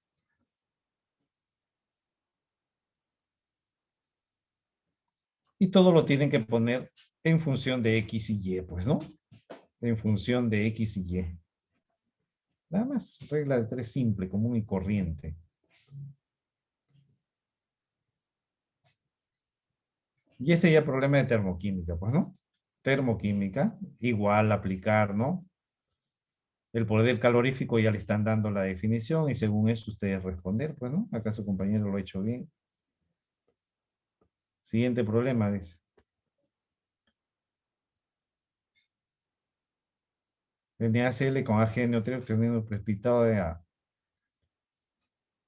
Y todo lo tienen que poner en función de X y Y, pues, ¿no? En función de X y Y. Nada más, regla de tres simple, común y corriente. Y este ya problema de termoquímica, pues, ¿no? Termoquímica, igual aplicar, ¿no? El poder calorífico ya le están dando la definición y según eso ustedes responder, pues, ¿no? Acá su compañero lo ha hecho bien. Siguiente problema, dice. NaCl con AgNO3 obteniendo precipitado de A.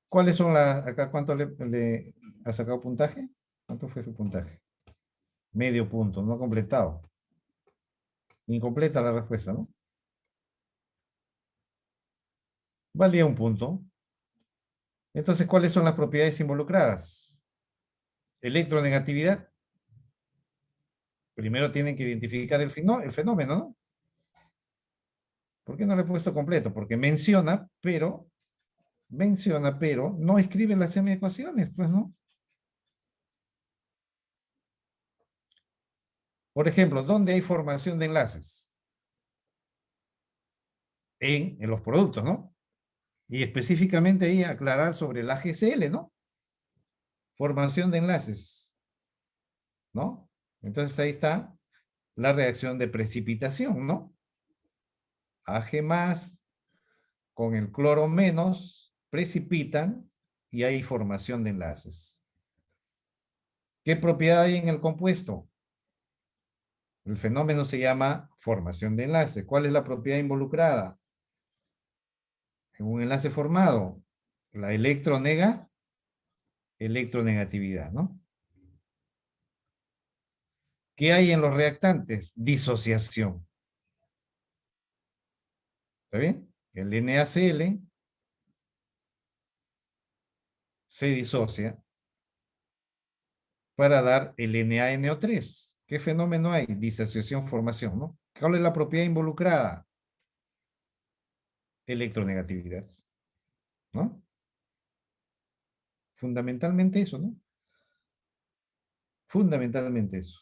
¿Cuáles son las, acá cuánto le ha sacado puntaje? ¿Cuánto fue su puntaje? Medio punto, no completado. Incompleta la respuesta, ¿no? Valía un punto. Entonces, ¿cuáles son las propiedades involucradas? Electronegatividad. Primero tienen que identificar el fenómeno, ¿no? ¿Por qué no le he puesto completo? Porque menciona, pero no escribe las semiecuaciones, pues, ¿no? Por ejemplo, ¿dónde hay formación de enlaces? En los productos, ¿no? Y específicamente ahí aclarar sobre el AgCl, ¿no? Formación de enlaces, ¿no? Entonces ahí está la reacción de precipitación, ¿no? Ag más con el cloro menos precipitan y hay formación de enlaces. ¿Qué propiedad hay en el compuesto? El fenómeno se llama formación de enlace. ¿Cuál es la propiedad involucrada? En un enlace formado, la electronegatividad, ¿no? ¿Qué hay en los reactantes? Disociación. ¿Está bien? El NaCl se disocia para dar el NaNO3. ¿Qué fenómeno hay? Disociación, formación, ¿no? ¿Cuál es la propiedad involucrada? Electronegatividad, ¿no? Fundamentalmente eso, ¿no? Fundamentalmente eso.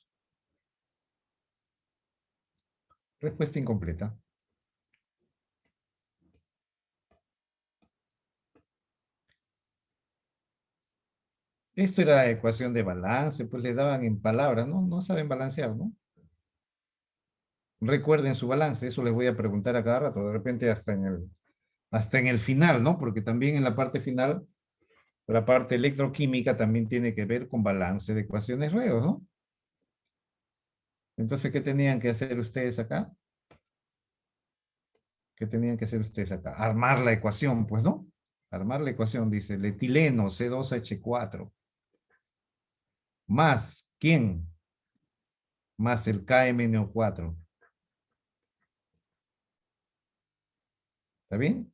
Respuesta incompleta. Esto era ecuación de balance, pues le daban en palabras, ¿no? No saben balancear, ¿no? Recuerden su balance, eso les voy a preguntar a cada rato, de repente hasta en el final, ¿no? Porque también en la parte final, la parte electroquímica también tiene que ver con balance de ecuaciones Reos, ¿no? Entonces, ¿qué tenían que hacer ustedes acá? ¿Qué tenían que hacer ustedes acá? Armar la ecuación, pues, ¿no? Armar la ecuación, dice, el etileno C2H4 más, ¿quién? Más el KMNO4. ¿Está bien?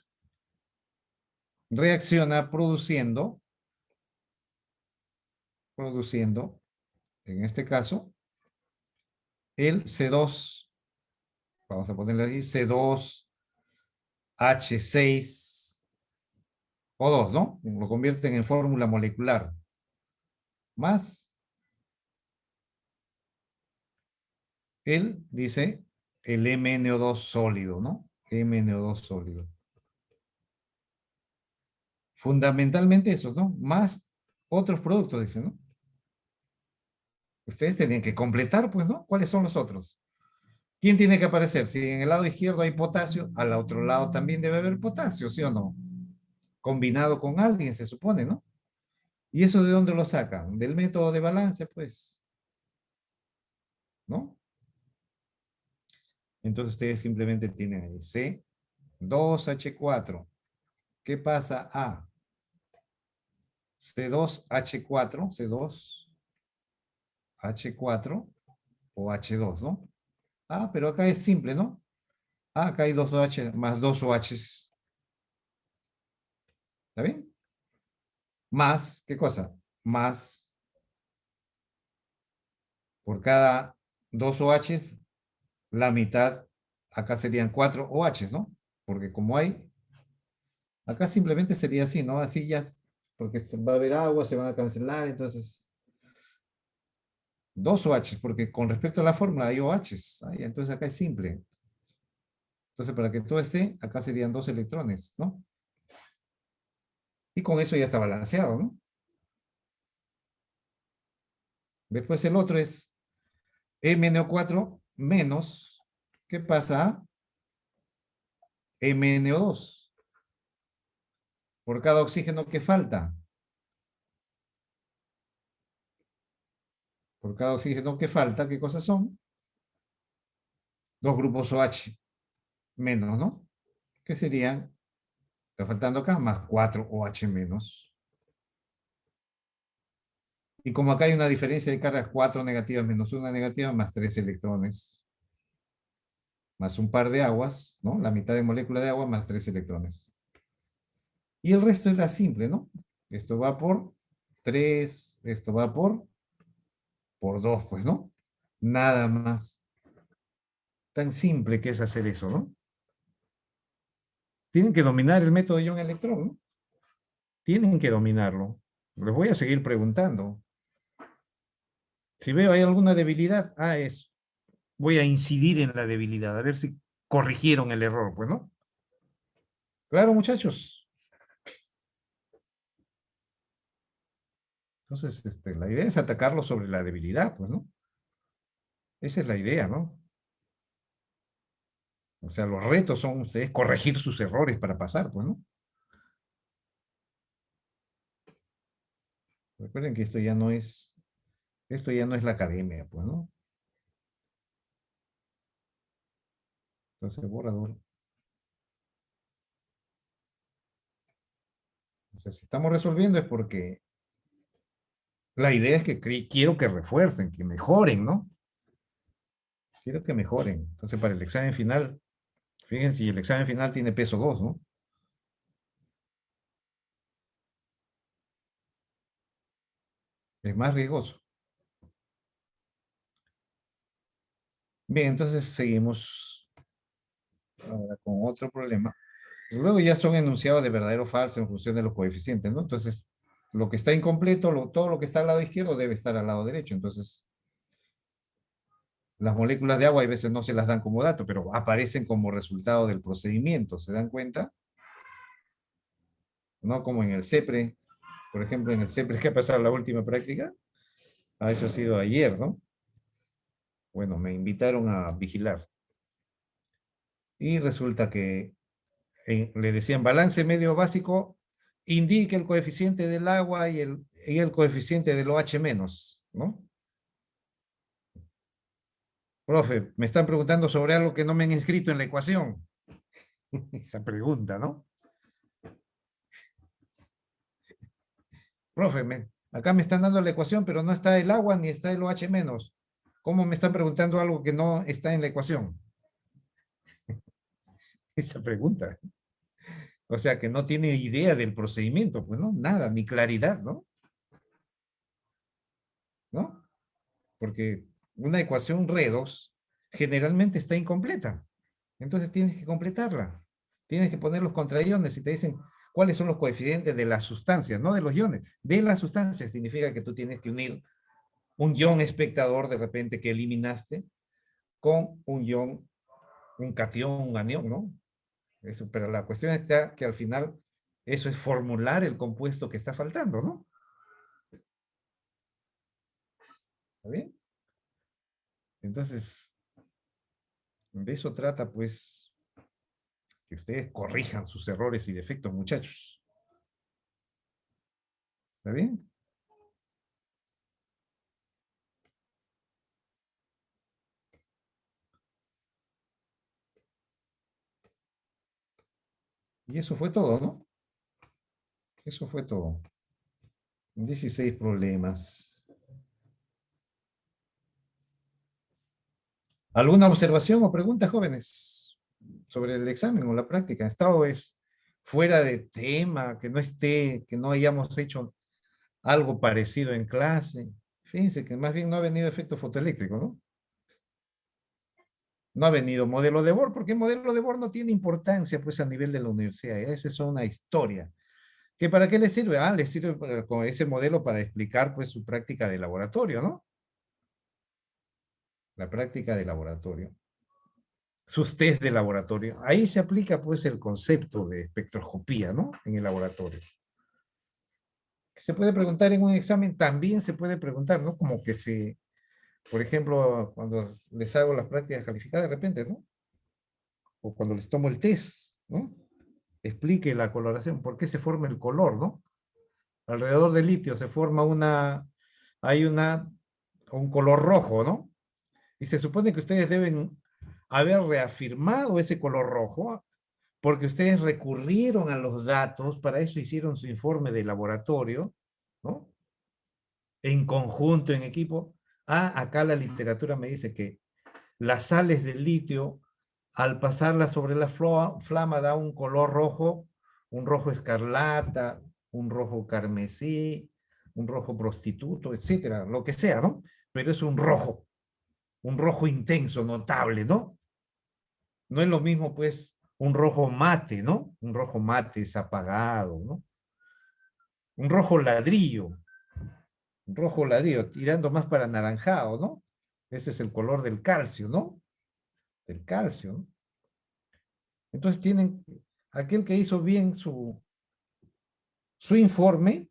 Reacciona produciendo, en este caso, el C2, vamos a ponerle ahí, C2H6O2, ¿no? Lo convierten en fórmula molecular. Más, él dice, el MnO2 sólido, ¿no? MnO2 sólido. Fundamentalmente eso, ¿no? Más otros productos, dice, ¿no? Ustedes tenían que completar, pues, ¿no? ¿Cuáles son los otros? ¿Quién tiene que aparecer? Si en el lado izquierdo hay potasio, al otro lado también debe haber potasio, ¿sí o no? Combinado con alguien, se supone, ¿no? ¿Y eso de dónde lo sacan? Del método de balance, pues. ¿No? Entonces ustedes simplemente tienen ahí C2H4. ¿Qué pasa a C2H4, C2H4 o H2, ¿no? Ah, pero acá es simple, ¿no? Ah, acá hay dos OH más dos OHs. ¿Está bien? Más, ¿qué cosa? Más por cada dos OHs, la mitad, acá serían cuatro OHs, ¿no? Porque como hay, acá simplemente sería así, ¿no? Así ya, porque va a haber agua, se van a cancelar, entonces, dos OHs, porque con respecto a la fórmula hay OHs, ¿ah? Entonces acá es simple. Entonces, para que todo esté, acá serían dos electrones, ¿no? Y con eso ya está balanceado, ¿no? Después el otro es MnO4 menos, ¿qué pasa? MnO2. Por cada oxígeno que falta. Por cada oxígeno que falta, ¿qué cosas son? Dos grupos OH menos, ¿no? ¿Qué serían? Está faltando acá, más 4 OH menos. Y como acá hay una diferencia de cargas, 4 negativas menos 1 negativa, más 3 electrones. Más un par de aguas, ¿no? La mitad de molécula de agua más 3 electrones. Y el resto era simple, ¿no? Esto va por 3, esto va por 2, pues, ¿no? Nada más. Tan simple que es hacer eso, ¿no? Tienen que dominar el método ion-electrón, ¿no? Tienen que dominarlo. Les voy a seguir preguntando. Si veo hay alguna debilidad, voy a incidir en la debilidad, a ver si corrigieron el error, pues, ¿no? Claro, muchachos. Entonces, la idea es atacarlo sobre la debilidad, pues, ¿no? Esa es la idea, ¿no? O sea, los retos son ustedes corregir sus errores para pasar, pues, ¿no? Recuerden que esto ya no es la academia, pues, ¿no? Entonces, borrador. O sea, si estamos resolviendo es porque la idea es que quiero que refuercen, que mejoren, ¿no? Quiero que mejoren. Entonces, para el examen final, fíjense, si el examen final tiene peso 2, ¿no? Es más riesgoso. Bien, entonces seguimos ahora con otro problema. Luego ya son enunciados de verdadero o falso en función de los coeficientes, ¿no? Entonces, lo que está incompleto, todo lo que está al lado izquierdo debe estar al lado derecho. Entonces, las moléculas de agua a veces no se las dan como dato, pero aparecen como resultado del procedimiento. ¿Se dan cuenta? No como en el CEPRE, Por ejemplo, en el CEPRES, ¿qué ha pasado la última práctica? Ah, eso ha sido ayer, ¿no? Bueno, me invitaron a vigilar. Y resulta que le decían balance medio básico, indique el coeficiente del agua y el coeficiente del OH menos, ¿no? Profe, me están preguntando sobre algo que no me han inscrito en la ecuación. Esa pregunta, ¿no? Profe, acá me están dando la ecuación, pero no está el agua ni está el OH menos. ¿Cómo me están preguntando algo que no está en la ecuación? Esa pregunta. O sea, que no tiene idea del procedimiento, pues no, nada, ni claridad, ¿no? ¿No? Porque una ecuación redox generalmente está incompleta. Entonces tienes que completarla. Tienes que poner los contraiones y te dicen cuáles son los coeficientes de las sustancias, no de los iones, de las sustancias. Significa que tú tienes que unir un ion espectador de repente que eliminaste con un ion, un catión, un anión, ¿no? Eso, pero la cuestión está que al final eso es formular el compuesto que está faltando, ¿no? ¿Está bien? Entonces, de eso trata, pues, que ustedes corrijan sus errores y defectos, muchachos. ¿Está bien? Y eso fue todo, ¿no? Eso fue todo. 16 problemas. ¿Alguna observación o pregunta, jóvenes, sobre el examen o la práctica? ¿Estado es fuera de tema, que no esté, que no hayamos hecho algo parecido en clase? Fíjense que más bien no ha venido efecto fotoeléctrico, ¿no? No ha venido modelo de Bohr, porque el modelo de Bohr no tiene importancia, pues, a nivel de la universidad. Esa es una historia. ¿Que para qué le sirve? Ah, le sirve con ese modelo para explicar, pues, su práctica de laboratorio, ¿no? La práctica de laboratorio. Sus test de laboratorio. Ahí se aplica, pues, el concepto de espectroscopía, ¿no? En el laboratorio. Se puede preguntar en un examen, también se puede preguntar, ¿no? Como que se, por ejemplo, cuando les hago las prácticas calificadas de repente, ¿no? O cuando les tomo el test, ¿no? Explique la coloración, por qué se forma el color, ¿no? Alrededor del litio se forma hay un color rojo, ¿no? Y se supone que ustedes deben haber reafirmado ese color rojo porque ustedes recurrieron a los datos, para eso hicieron su informe de laboratorio, ¿no? En conjunto, en equipo. Ah, acá la literatura me dice que las sales del litio, al pasarlas sobre la flama, da un color rojo, un rojo escarlata, un rojo carmesí, un rojo prostituto, etcétera, lo que sea, ¿no? Pero es un rojo intenso, notable, ¿no? No es lo mismo, pues, un rojo mate, ¿no? Un rojo mate es apagado, ¿no? Un rojo ladrillo, tirando más para anaranjado, ¿no? Ese es el color del calcio, ¿no? Del calcio, ¿no? Entonces tienen, aquel que hizo bien su informe,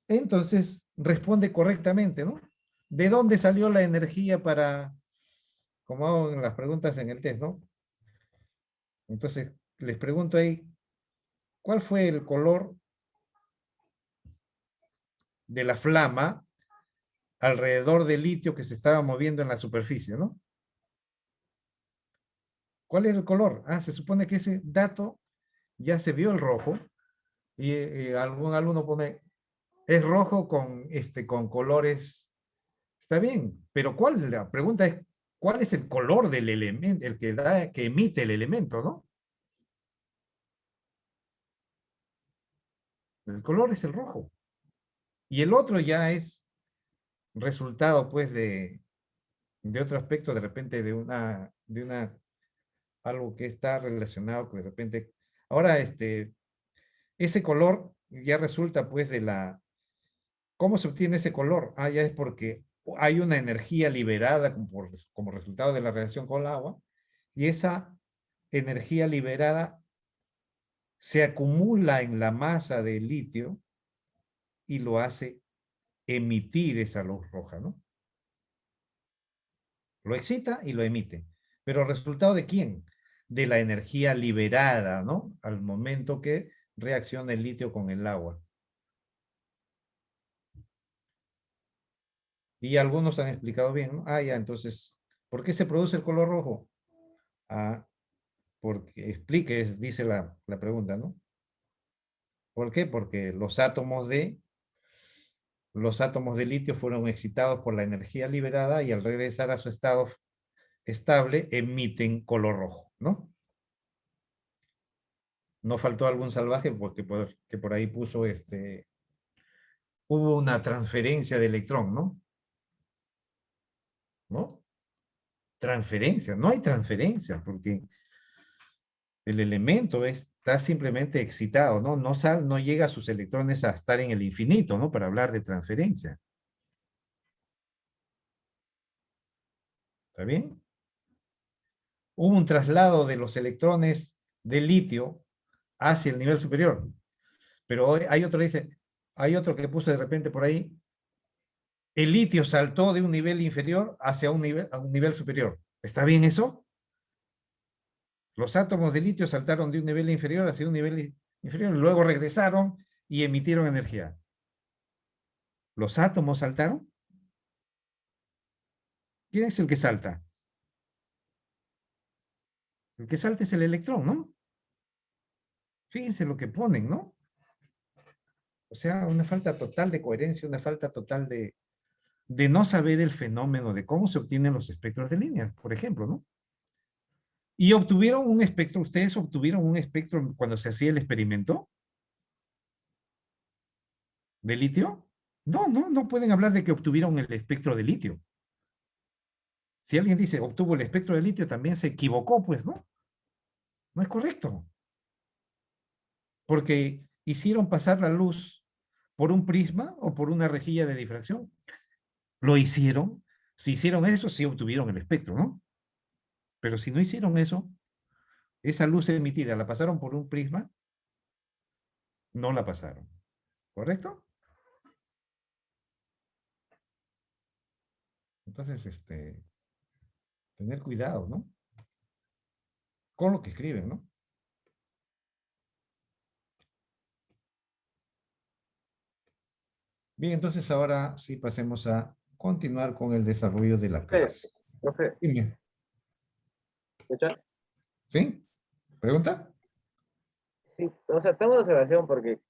entonces responde correctamente, ¿no? ¿De dónde salió la energía para, como hago en las preguntas en el test, ¿no? Entonces les pregunto ahí, ¿cuál fue el color de la flama alrededor del litio que se estaba moviendo en la superficie, ¿no? ¿Cuál era el color? Ah, se supone que ese dato ya se vio el rojo y algún alumno pone, es rojo con colores, está bien, pero la pregunta es, ¿cuál es el color del elemento, que emite el elemento, ¿no? El color es el rojo. Y el otro ya es resultado, pues, de otro aspecto, de repente, algo que está relacionado con de repente. Ahora, ese color ya resulta, pues, ¿cómo se obtiene ese color? Ah, ya es porque hay una energía liberada como resultado de la reacción con el agua, y esa energía liberada se acumula en la masa del litio y lo hace emitir esa luz roja, ¿no? Lo excita y lo emite. Pero ¿resultado de quién? De la energía liberada, ¿no? Al momento que reacciona el litio con el agua. Y algunos han explicado bien, ¿no? Ah, ya, entonces, ¿por qué se produce el color rojo? Ah, porque explique, dice la pregunta, ¿no? ¿Por qué? Porque los átomos de litio fueron excitados por la energía liberada y al regresar a su estado estable emiten color rojo, ¿no? No faltó algún salvaje porque que por ahí puso hubo una transferencia de electrón, ¿no? ¿No? Transferencia, no hay transferencia porque el elemento está simplemente excitado, ¿no? No llega a sus electrones a estar en el infinito, ¿no? Para hablar de transferencia. ¿Está bien? Hubo un traslado de los electrones de litio hacia el nivel superior. Pero hoy hay otro que puso de repente por ahí, el litio saltó de un nivel inferior hacia a un nivel superior. ¿Está bien eso? Los átomos de litio saltaron de un nivel inferior hacia un nivel inferior, y luego regresaron y emitieron energía. ¿Los átomos saltaron? ¿Quién es el que salta? El que salta es el electrón, ¿no? Fíjense lo que ponen, ¿no? O sea, una falta total de coherencia, una falta total de no saber el fenómeno de cómo se obtienen los espectros de líneas, por ejemplo, ¿no? Y obtuvieron un espectro, ustedes obtuvieron un espectro cuando se hacía el experimento de litio. No pueden hablar de que obtuvieron el espectro de litio. Si alguien dice obtuvo el espectro de litio, también se equivocó, pues, ¿no? No es correcto. Porque hicieron pasar la luz por un prisma o por una rejilla de difracción. Lo hicieron. Si hicieron eso, sí obtuvieron el espectro, ¿no? Pero si no hicieron eso, esa luz emitida la pasaron por un prisma, no la pasaron. ¿Correcto? Entonces, tener cuidado, ¿no? Con lo que escriben, ¿no? Bien, entonces ahora sí pasemos a continuar con el desarrollo de la clase. Profe, Dime. ¿escucha? ¿Sí? ¿Pregunta? Sí, o sea, tengo una observación porque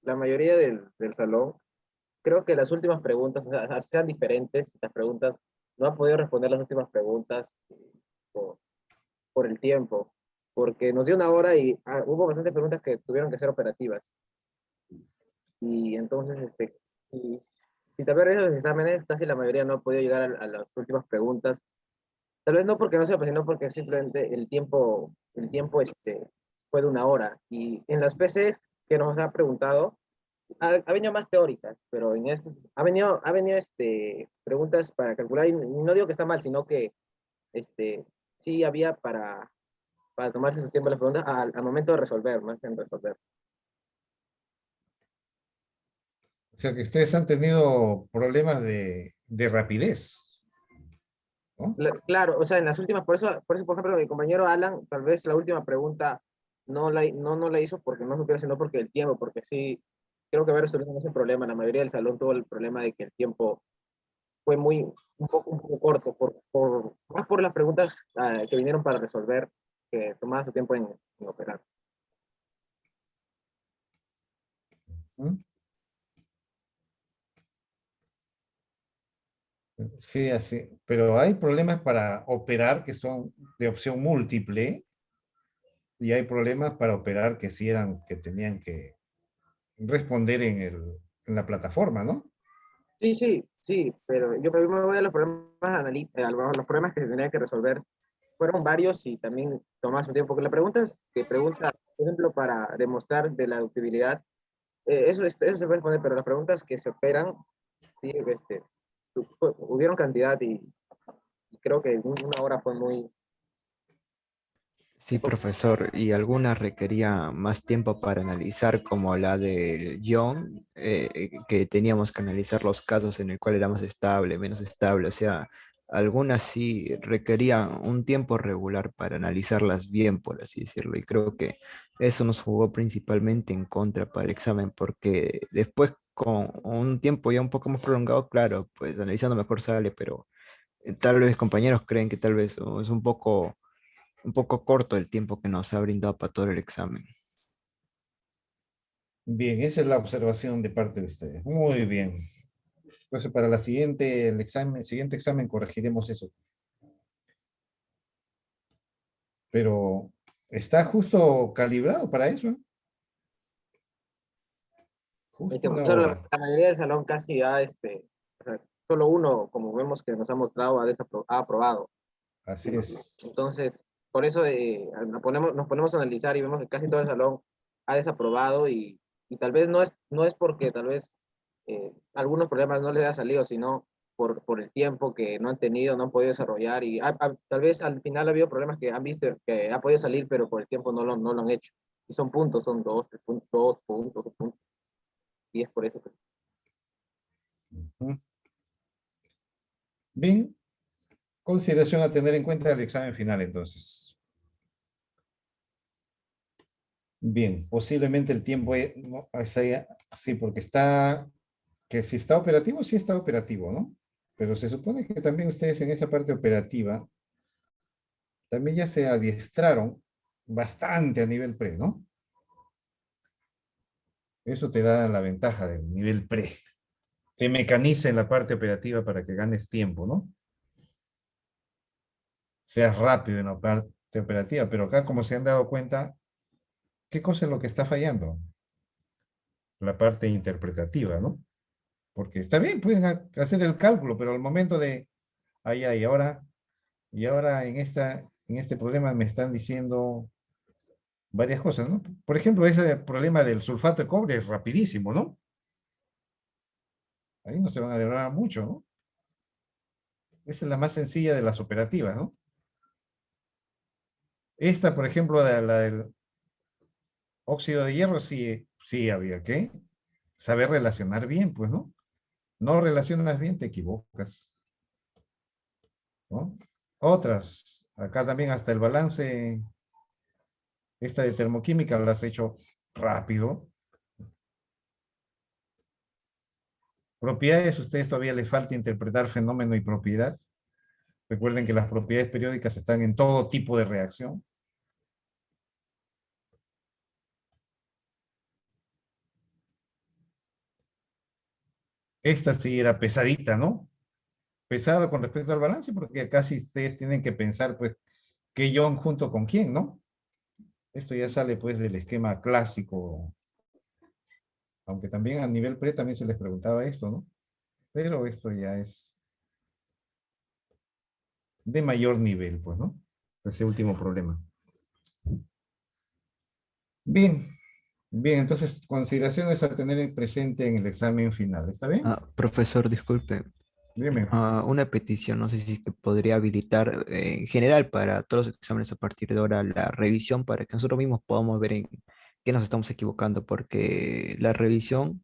la mayoría del salón, creo que las últimas preguntas, o sea, así sean diferentes, las preguntas, no han podido responder las últimas preguntas por, por el tiempo, porque nos dio una hora y hubo bastantes preguntas que tuvieron que ser operativas. Y entonces, y, y tal vez esos exámenes, casi la mayoría no ha podido llegar a las últimas preguntas. Tal vez no porque no sepa, sino porque simplemente el tiempo fue de una hora. Y en las PCs que nos ha preguntado, ha venido más teóricas, pero en estas ha venido preguntas para calcular, y no digo que está mal, sino que este, sí había para tomarse su tiempo las preguntas al momento de resolver, más que en resolver. O sea que ustedes han tenido problemas de rapidez, ¿no? Claro, o sea, en las últimas, por ejemplo, mi compañero Alan, tal vez la última pregunta no la hizo porque no supiera, sino porque el tiempo, porque sí, creo que varios tuvieron ese problema. La mayoría del salón tuvo el problema de que el tiempo fue un poco corto, más por las preguntas que vinieron para resolver, que tomaba su tiempo en operar. ¿Mm? Sí, así. Pero hay problemas para operar que son de opción múltiple y hay problemas para operar que sí que tenían que responder en la plataforma, ¿no? Sí, sí, sí, pero yo me voy a los los problemas que se tenían que resolver. Fueron varios y también tomaba su tiempo. Porque la pregunta es que pregunta, por ejemplo, para demostrar de la deductibilidad, eso se puede responder, pero las preguntas que se operan, sí, hubieron cantidad y creo que una hora fue muy... Sí, profesor, y algunas requería más tiempo para analizar, como la de John, que teníamos que analizar los casos en el cual era más estable, menos estable, o sea, algunas sí requerían un tiempo regular para analizarlas bien, por así decirlo, y creo que eso nos jugó principalmente en contra para el examen, porque después con un tiempo ya un poco más prolongado, claro, pues analizando mejor sale, pero tal vez compañeros creen que tal vez es un poco corto el tiempo que nos ha brindado para todo el examen. Bien, esa es la observación de parte de ustedes. Muy bien. Entonces, para la siguiente, el siguiente examen corregiremos eso. Pero está justo calibrado para eso, ¿eh? Es Justo que, una profesor, hora. la mayoría del salón casi ya, o sea, solo uno, como vemos que nos ha mostrado, ha aprobado. Así es. Entonces, por eso nos ponemos a analizar y vemos que casi todo el salón ha desaprobado y tal vez no es porque tal vez algunos problemas no les ha salido, sino por el tiempo que no han tenido, no han podido desarrollar y tal vez al final ha habido problemas que han visto que ha podido salir, pero por el tiempo no lo han hecho. Y son puntos, son 2, 3 puntos, 2 puntos, 2 puntos, y es por eso que... Ujú. Bien, consideración a tener en cuenta del examen final, entonces. Bien, posiblemente el tiempo no, sí, porque está, que si está operativo, sí está operativo, ¿no? Pero se supone que también ustedes en esa parte operativa también ya se adiestraron bastante a nivel pre, ¿no? Eso te da la ventaja del nivel pre. Te mecaniza en la parte operativa para que ganes tiempo, ¿no? Seas rápido en la parte operativa, pero acá como se han dado cuenta, ¿qué cosa es lo que está fallando? La parte interpretativa, ¿no? Porque está bien, pueden hacer el cálculo, pero al momento de, y ahora en este problema me están diciendo varias cosas, ¿no? Por ejemplo, ese problema del sulfato de cobre es rapidísimo, ¿no? Ahí no se van a demorar mucho, ¿no? Esa es la más sencilla de las operativas, ¿no? Esta, por ejemplo, la del óxido de hierro, sí, sí había que saber relacionar bien, pues, ¿no? No relacionas bien, te equivocas, ¿no? Otras, acá también hasta el balance, esta de termoquímica la has hecho rápido. Propiedades, ustedes todavía les falta interpretar fenómeno y propiedad. Recuerden que las propiedades periódicas están en todo tipo de reacción. Esta sí era pesadita, ¿no? Pesado con respecto al balance, porque acá sí ustedes tienen que pensar, pues, qué ion junto con quién, ¿no? Esto ya sale, pues, del esquema clásico, aunque también a nivel pre también se les preguntaba esto, ¿no? Pero esto ya es de mayor nivel, pues, ¿no? Ese último problema. Bien, bien, entonces consideraciones a tener presente en el examen final, ¿está bien? Ah, profesor, disculpe, Dime. una petición, no sé si es que podría habilitar en general para todos los exámenes a partir de ahora la revisión para que nosotros mismos podamos ver en qué nos estamos equivocando, porque la revisión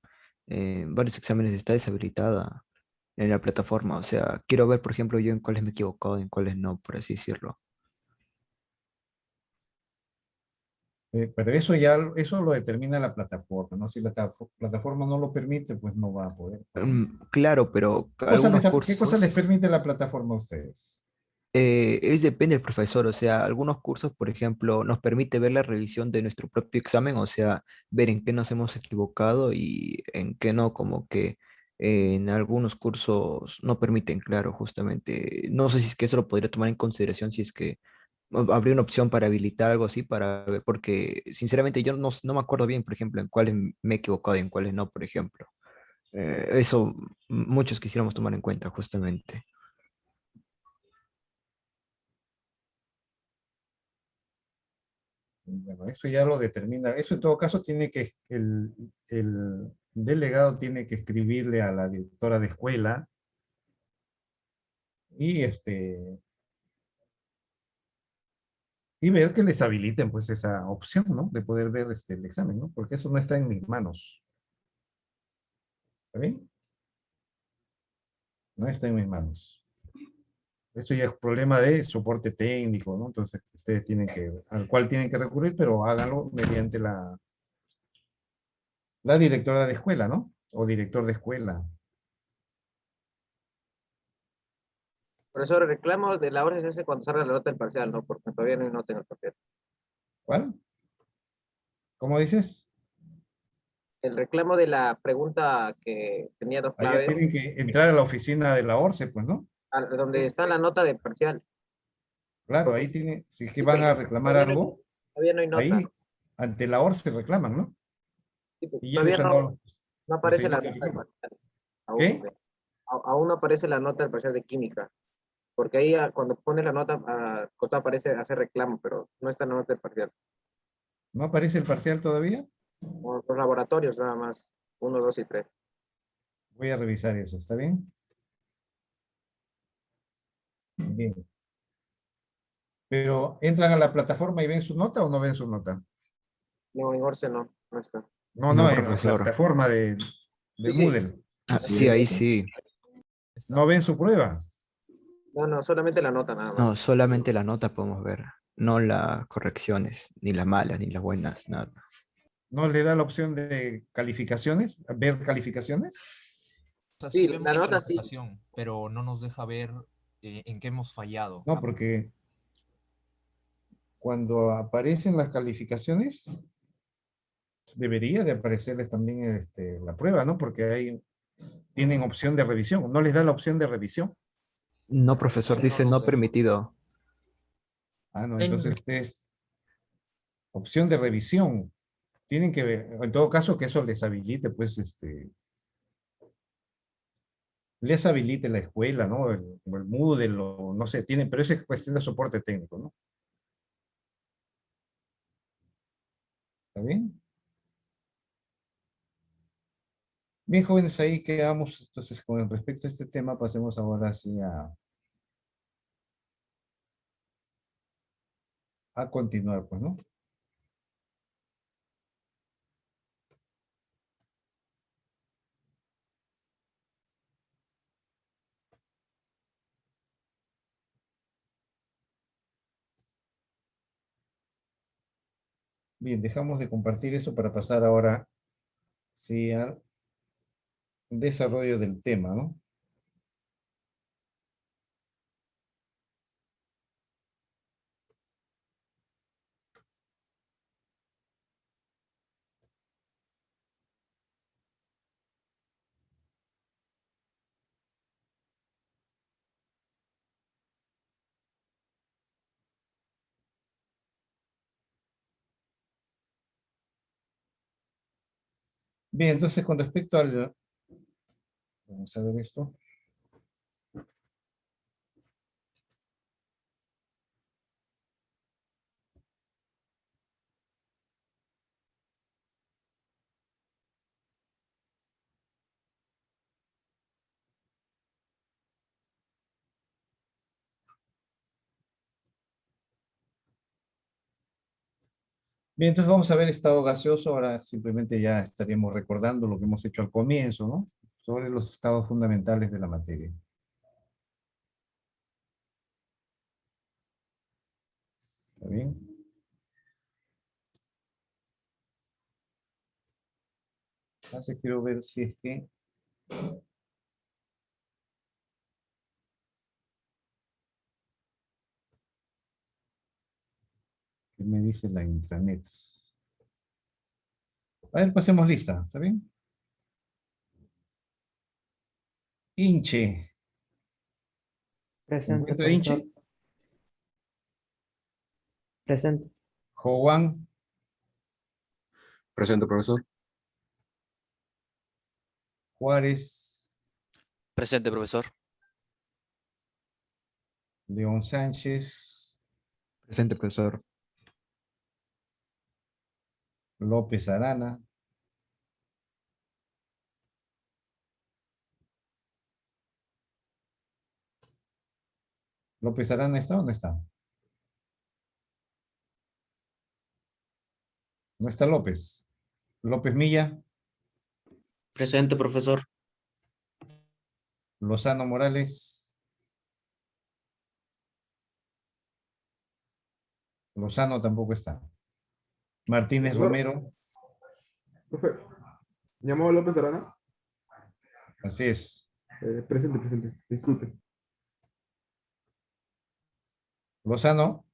en varios exámenes está deshabilitada en la plataforma. O sea, quiero ver, por ejemplo, yo en cuáles me he equivocado y en cuáles no, por así decirlo. Pero eso ya, eso lo determina la plataforma, ¿no? Si la plataforma no lo permite, pues no va a poder, pues, ¿no? Claro, pero algunos ¿Qué cosa les cursos, permite la plataforma a ustedes? es depende del profesor. O sea, algunos cursos, por ejemplo, nos permite ver la revisión de nuestro propio examen, o sea, ver en qué nos hemos equivocado y en qué no, como que en algunos cursos no permiten, claro, justamente. No sé si es que eso lo podría tomar en consideración, si es que habría una opción para habilitar algo así, para ver, porque sinceramente yo no me acuerdo bien, por ejemplo, en cuáles me he equivocado y en cuáles no, por ejemplo. Eso muchos quisiéramos tomar en cuenta, justamente. Bueno, eso ya lo determina. Eso en todo caso tiene que, el delegado tiene que escribirle a la directora de escuela y y ver que les habiliten pues esa opción, ¿no? De poder ver el examen, ¿no? Porque eso no está en mis manos. ¿Está bien? No está en mis manos. Eso ya es problema de soporte técnico, ¿no? Entonces, ustedes tienen al cual tienen que recurrir, pero háganlo mediante la directora de escuela, ¿no? O director de escuela. Profesor, reclamo de la hora es ese cuando salga la nota del parcial, ¿no? Porque todavía no hay nota en el papel. ¿Cuál? ¿Cómo dices? El reclamo de la pregunta que tenía dos Allá claves, tienen que entrar a la oficina de la ORCE, pues, ¿no? donde está la nota de parcial. Claro, Porque ahí tiene, si es que sí, van porque a reclamar todavía no, algo, todavía no hay nota. ahí ante la ORCE reclaman, ¿no? Sí, porque Y ya todavía les han no, dado los no aparece la procedimientos de nota del reclamo. parcial. Aún, ¿Qué? aún no aparece la nota del parcial de química. Porque ahí cuando pone la nota, cuando aparece hace reclamo, pero no está la nota del parcial. ¿No aparece el parcial todavía? O los laboratorios nada más. Uno, dos y tres. Voy a revisar eso, ¿está bien? Bien. Pero, ¿entran a la plataforma y ven su nota o no ven su nota? No, en Orce no, no está. No, No, no, en la profesor. plataforma Sí, del sí. Moodle. Ah, Sí, sí, ahí eso. sí. No ven su prueba. No, no, solamente la nota nada más. No, solamente la nota podemos ver, no las correcciones, ni las malas, ni las buenas, nada. No le da la opción de calificaciones, ver calificaciones. O sea, Sí, sí la vemos la nota sí. calificación, pero no nos deja ver en qué hemos fallado. No, porque cuando aparecen las calificaciones, debería de aparecerles también la prueba, ¿no? Porque ahí tienen opción de revisión. No les da la opción de revisión. No, profesor, No dice nos no deja. permitido. Ah, no, entonces ustedes, opción de revisión. Tienen que ver, en todo caso, que eso les habilite, pues, les habilite la escuela, ¿no? O el Moodle, o no sé, tienen, pero eso es cuestión de soporte técnico, ¿no? ¿Está bien? Bien, jóvenes, ahí quedamos. Entonces, con respecto a este tema, pasemos ahora sí a continuar, pues, ¿no? Bien, dejamos de compartir eso para pasar ahora, sí, al desarrollo del tema, ¿no? Bien, entonces, con respecto al... Vamos a ver esto. Bien, entonces vamos a ver estado gaseoso. Ahora simplemente ya estaríamos recordando lo que hemos hecho al comienzo, ¿no? Sobre los estados fundamentales de la materia. ¿Está bien? Entonces quiero ver si es que... ¿Qué me dice la intranet? A ver, pasemos lista, ¿está bien? Inche. ¿Se Presente, encuentra Inche? profesor. Presente. Joan, Presente, profesor. Juárez, Presente, profesor. León Sánchez, Presente, profesor. López Arana, ¿López Arana está o no está? No está López. López Milla, Presente, profesor. Lozano Morales, Lozano tampoco está. Martínez Profesor. Romero, Profe, ¿llamó López Arana? así es. Presente, presente. Disculpe. Lozano,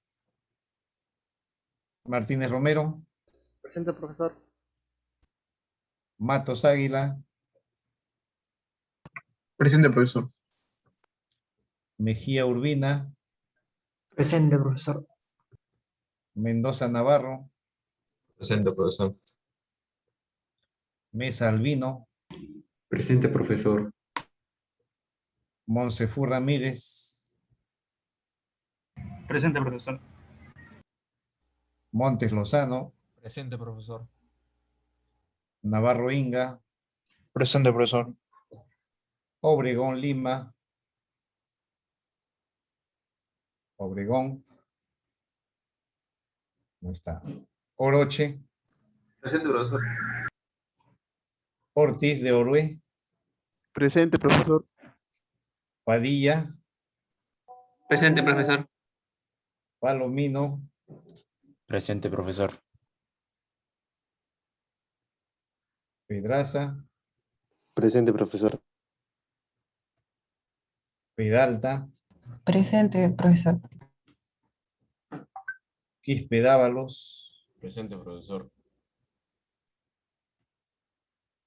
Martínez Romero, Presente, profesor. Matos Águila, Presente, profesor. Mejía Urbina, Presente, profesor. Mendoza Navarro, Presente, profesor. Mesa Albino, Presente, profesor. Monsefú Ramírez, Presente, profesor. Montes Lozano, Presente, profesor. Navarro Inga, Presente, profesor. Obregón Lima, Obregón, no está. Oroche, Presente, profesor. Ortiz de Orué, Presente, profesor. Padilla, Presente, profesor. Palomino, Presente, profesor. Pedraza, Presente, profesor. Peralta, Presente, profesor. Quispe Dávalos, Presente, profesor.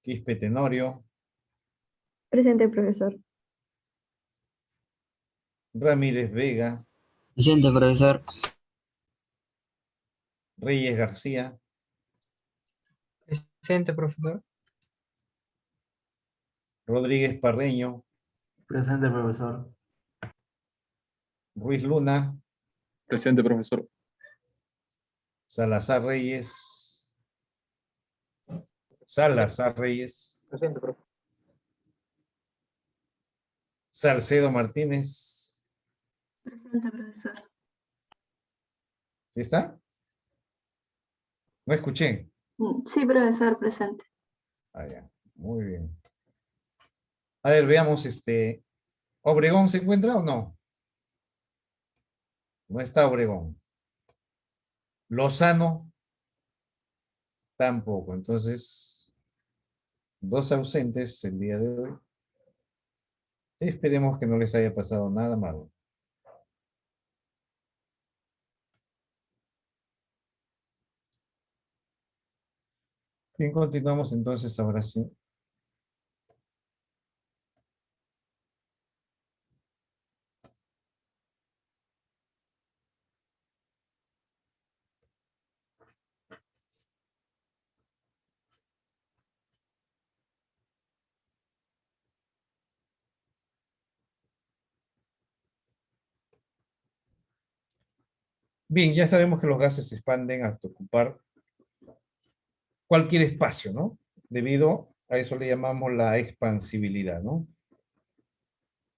Quispe Tenorio, Presente, profesor. Ramírez Vega, Presente, profesor. Reyes García, Presente, profesor. Rodríguez Parreño, Presente, profesor. Ruiz Luna, Presente, profesor. Salazar Reyes, Salazar Reyes, Presente, profe. Salcedo Martínez, Presente, profesor. ¿sí está? No escuché. Sí, profesor, presente. Ah, ya. Muy bien. A ver, veamos, ¿Obregón se encuentra o no? No está Obregón. Lozano, tampoco. Entonces, dos ausentes el día de hoy. Esperemos que no les haya pasado nada malo. Bien, continuamos entonces ahora sí. Bien, ya sabemos que los gases se expanden hasta ocupar cualquier espacio, ¿no? Debido a eso le llamamos la expansibilidad, ¿no?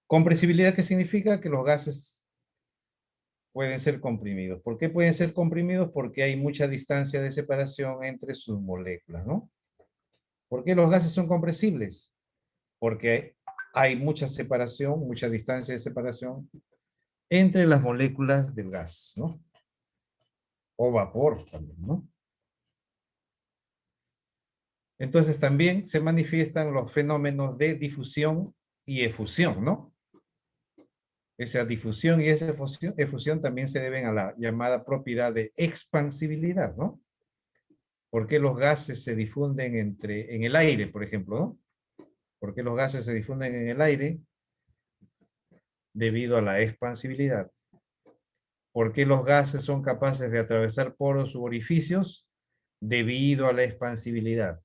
Compresibilidad, ¿qué significa? Que los gases pueden ser comprimidos. ¿Por qué pueden ser comprimidos? Porque hay mucha distancia de separación entre sus moléculas, ¿no? ¿Por qué los gases son compresibles? Porque hay mucha separación, mucha distancia de separación entre las moléculas del gas, ¿no? O vapor también, ¿no? Entonces también se manifiestan los fenómenos de difusión y efusión, ¿no? Esa difusión y esa efusión también se deben a la llamada propiedad de expansibilidad, ¿no? ¿Por qué los gases se difunden en el aire, por ejemplo, ¿no? ¿Por qué los gases se difunden en el aire? Debido a la expansibilidad. ¿Por qué los gases son capaces de atravesar poros u orificios? Debido a la expansibilidad.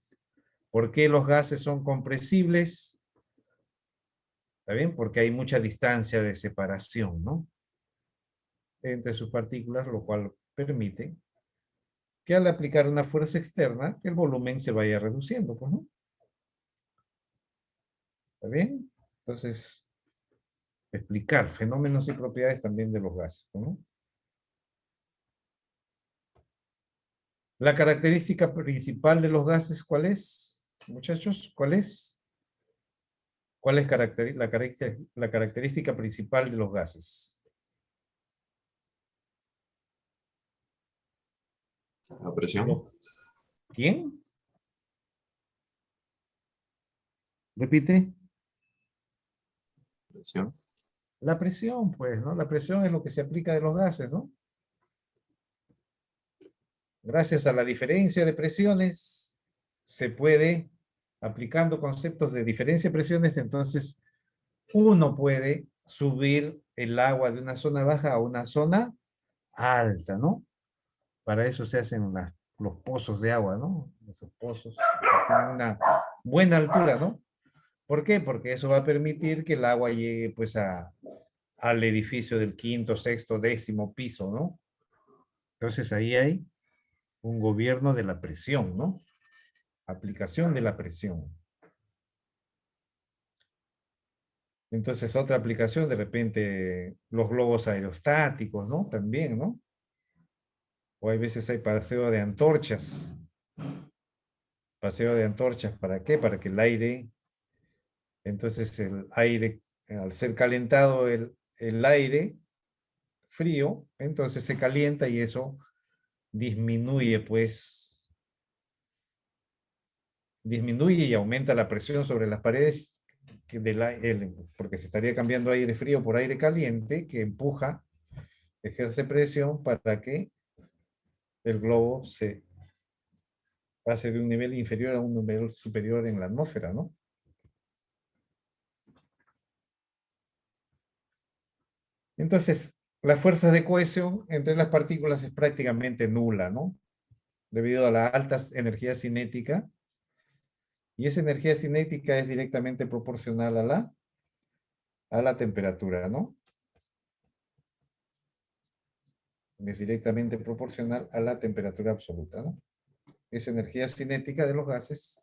¿Por qué los gases son compresibles? ¿Está bien? Porque hay mucha distancia de separación, ¿no? Entre sus partículas, lo cual permite que al aplicar una fuerza externa, el volumen se vaya reduciendo, pues, ¿no? ¿Está bien? Entonces, explicar fenómenos y propiedades también de los gases, ¿no? La característica principal de los gases, ¿cuál es, muchachos? ¿Cuál es? ¿Cuál es la característica principal de los gases? La presión. ¿Quién? Repite. Presión. La presión, pues, ¿no? La presión es lo que se aplica de los gases, ¿no? Gracias a la diferencia de presiones, se puede, aplicando conceptos de diferencia de presiones, entonces uno puede subir el agua de una zona baja a una zona alta, ¿no? Para eso se hacen los pozos de agua, ¿no? Esos pozos tienen una buena altura, ¿no? ¿Por qué? Porque eso va a permitir que el agua llegue, pues, al edificio del quinto, sexto, décimo piso, ¿no? Entonces ahí hay un gobierno de la presión, ¿no? Aplicación de la presión. Entonces, otra aplicación, de repente, los globos aerostáticos, ¿no? También, ¿no? O hay veces hay paseo de antorchas. Paseo de antorchas, ¿para qué? Para que el aire, entonces el aire, al ser calentado el aire frío, entonces se calienta y eso disminuye, pues, disminuye y aumenta la presión sobre las paredes porque se estaría cambiando aire frío por aire caliente que empuja, ejerce presión para que el globo se pase de un nivel inferior a un nivel superior en la atmósfera, ¿no? Entonces, la fuerza de cohesión entre las partículas es prácticamente nula, ¿no? Debido a la alta energía cinética. Y esa energía cinética es directamente proporcional a la temperatura, ¿no? Es directamente proporcional a la temperatura absoluta, ¿no? Esa energía cinética de los gases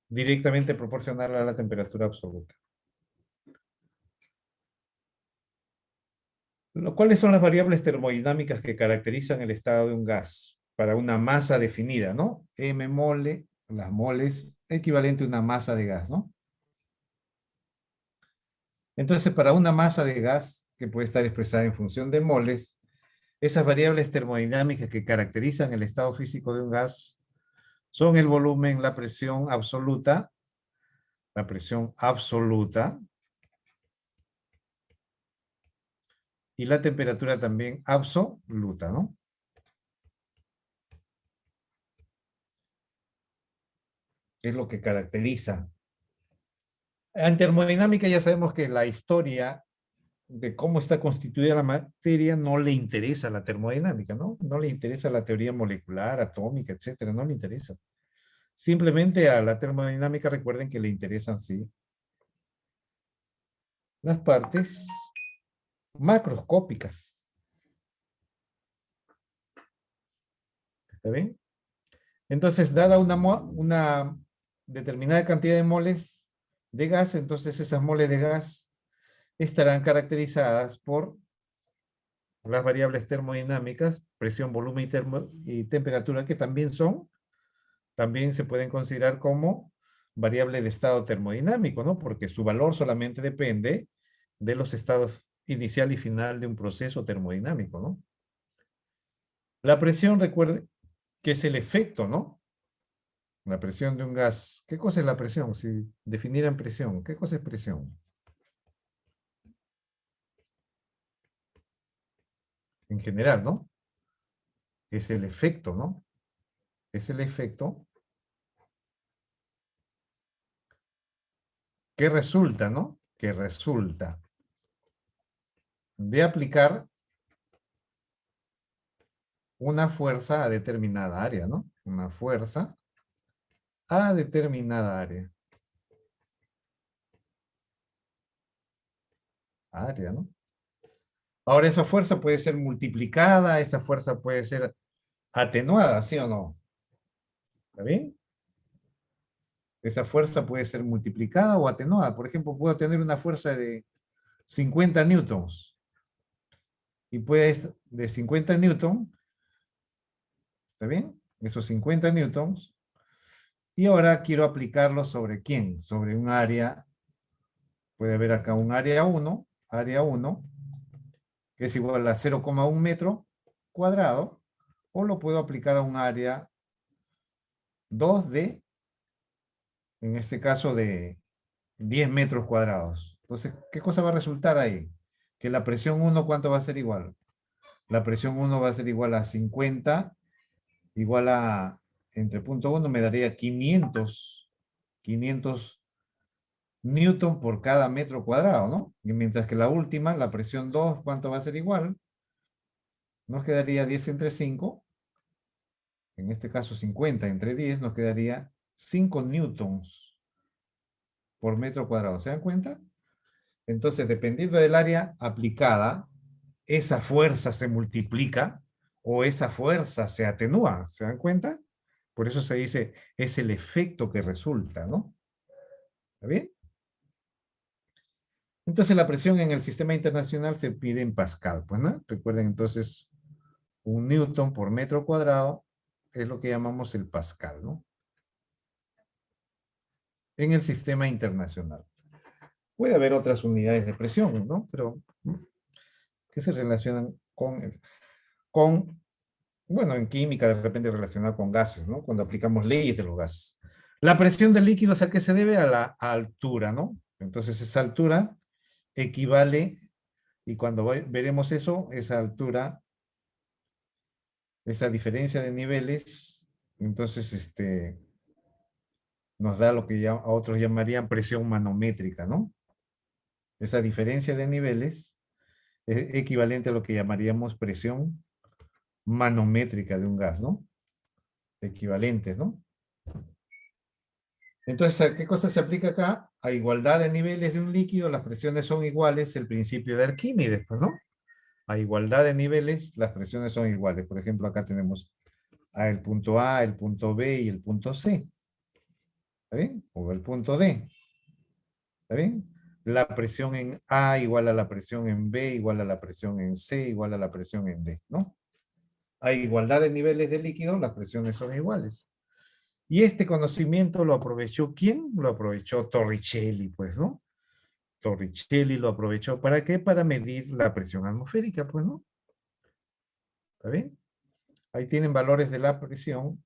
directamente proporcional a la temperatura absoluta. ¿Cuáles son las variables termodinámicas que caracterizan el estado de un gas para una masa definida, ¿no? M mole, las moles, equivalente a una masa de gas, ¿no? Entonces, para una masa de gas que puede estar expresada en función de moles, esas variables termodinámicas que caracterizan el estado físico de un gas son el volumen, la presión absoluta, y la temperatura también absoluta, ¿no? Es lo que caracteriza. En termodinámica ya sabemos que la historia de cómo está constituida la materia no le interesa la termodinámica, ¿no? No le interesa la teoría molecular, atómica, etcétera, no le interesa. Simplemente a la termodinámica recuerden que le interesan, sí, las partes macroscópicas. ¿Está bien? Entonces, dada una determinada cantidad de moles de gas, entonces esas moles de gas estarán caracterizadas por las variables termodinámicas, presión, volumen y temperatura, que también se pueden considerar como variables de estado termodinámico, ¿no? Porque su valor solamente depende de los estados inicial y final de un proceso termodinámico, ¿no? La presión, recuerde, que es el efecto, ¿no? La presión de un gas. ¿Qué cosa es la presión? Si definieran presión, ¿qué cosa es presión? En general, ¿no? Es el efecto, ¿no? Es el efecto que resulta, ¿no? Que resulta de aplicar una fuerza a determinada área, ¿no? Una fuerza a determinada área. Área, ¿no? Ahora, esa fuerza puede ser multiplicada, esa fuerza puede ser atenuada, ¿sí o no? ¿Está bien? Esa fuerza puede ser multiplicada o atenuada. Por ejemplo, puedo tener una fuerza de 50 newtons. Y puede de 50 newtons, ¿está bien? esos 50 newtons, y ahora quiero aplicarlo sobre ¿quién? Sobre un área, puede haber acá un área 1, que es igual a 0,1 metro cuadrado, o lo puedo aplicar a un área 2 de, en este caso, de 10 metros cuadrados. Entonces, ¿qué cosa va a resultar ahí? Que la presión 1, ¿cuánto va a ser igual? La presión 1 va a ser igual a 50, igual a, entre punto 1 me daría 500 newton por cada metro cuadrado, ¿no? Y mientras que la última, la presión 2, ¿cuánto va a ser igual? Nos quedaría 10 entre 5, en este caso 50 entre 10, nos quedaría 5 newtons por metro cuadrado. ¿Se dan cuenta? Entonces, dependiendo del área aplicada, esa fuerza se multiplica o esa fuerza se atenúa. ¿Se dan cuenta? Por eso se dice, es el efecto que resulta, ¿no? ¿Está bien? Entonces, la presión en el sistema internacional se pide en Pascal, pues, ¿no? Recuerden, entonces, un newton por metro cuadrado es lo que llamamos el Pascal, ¿no? En el sistema internacional. Puede haber otras unidades de presión, ¿no? Pero, ¿qué se relacionan con, bueno, en química de repente relacionado con gases, ¿no? Cuando aplicamos leyes de los gases. La presión del líquido, ¿a qué se debe? A la altura, ¿no? Entonces, esa altura equivale, y cuando veremos eso, esa altura, esa diferencia de niveles, entonces, nos da lo que a otros llamarían presión manométrica, ¿no? Esa diferencia de niveles es equivalente a lo que llamaríamos presión manométrica de un gas, ¿no? Equivalentes, ¿no? Entonces, ¿a qué cosa se aplica acá? A igualdad de niveles de un líquido, las presiones son iguales, el principio de Arquímedes, pues, ¿no? A igualdad de niveles, las presiones son iguales. Por ejemplo, acá tenemos el punto A, el punto B y el punto C. ¿Está bien? O el punto D. ¿Está bien? La presión en A igual a la presión en B, igual a la presión en C, igual a la presión en D, ¿no? A igualdad de niveles de líquido, las presiones son iguales. Y este conocimiento lo aprovechó, ¿quién? Lo aprovechó Torricelli, pues, ¿no? Torricelli lo aprovechó, ¿para qué? Para medir la presión atmosférica, pues, ¿no? ¿Está bien? Ahí tienen valores de la presión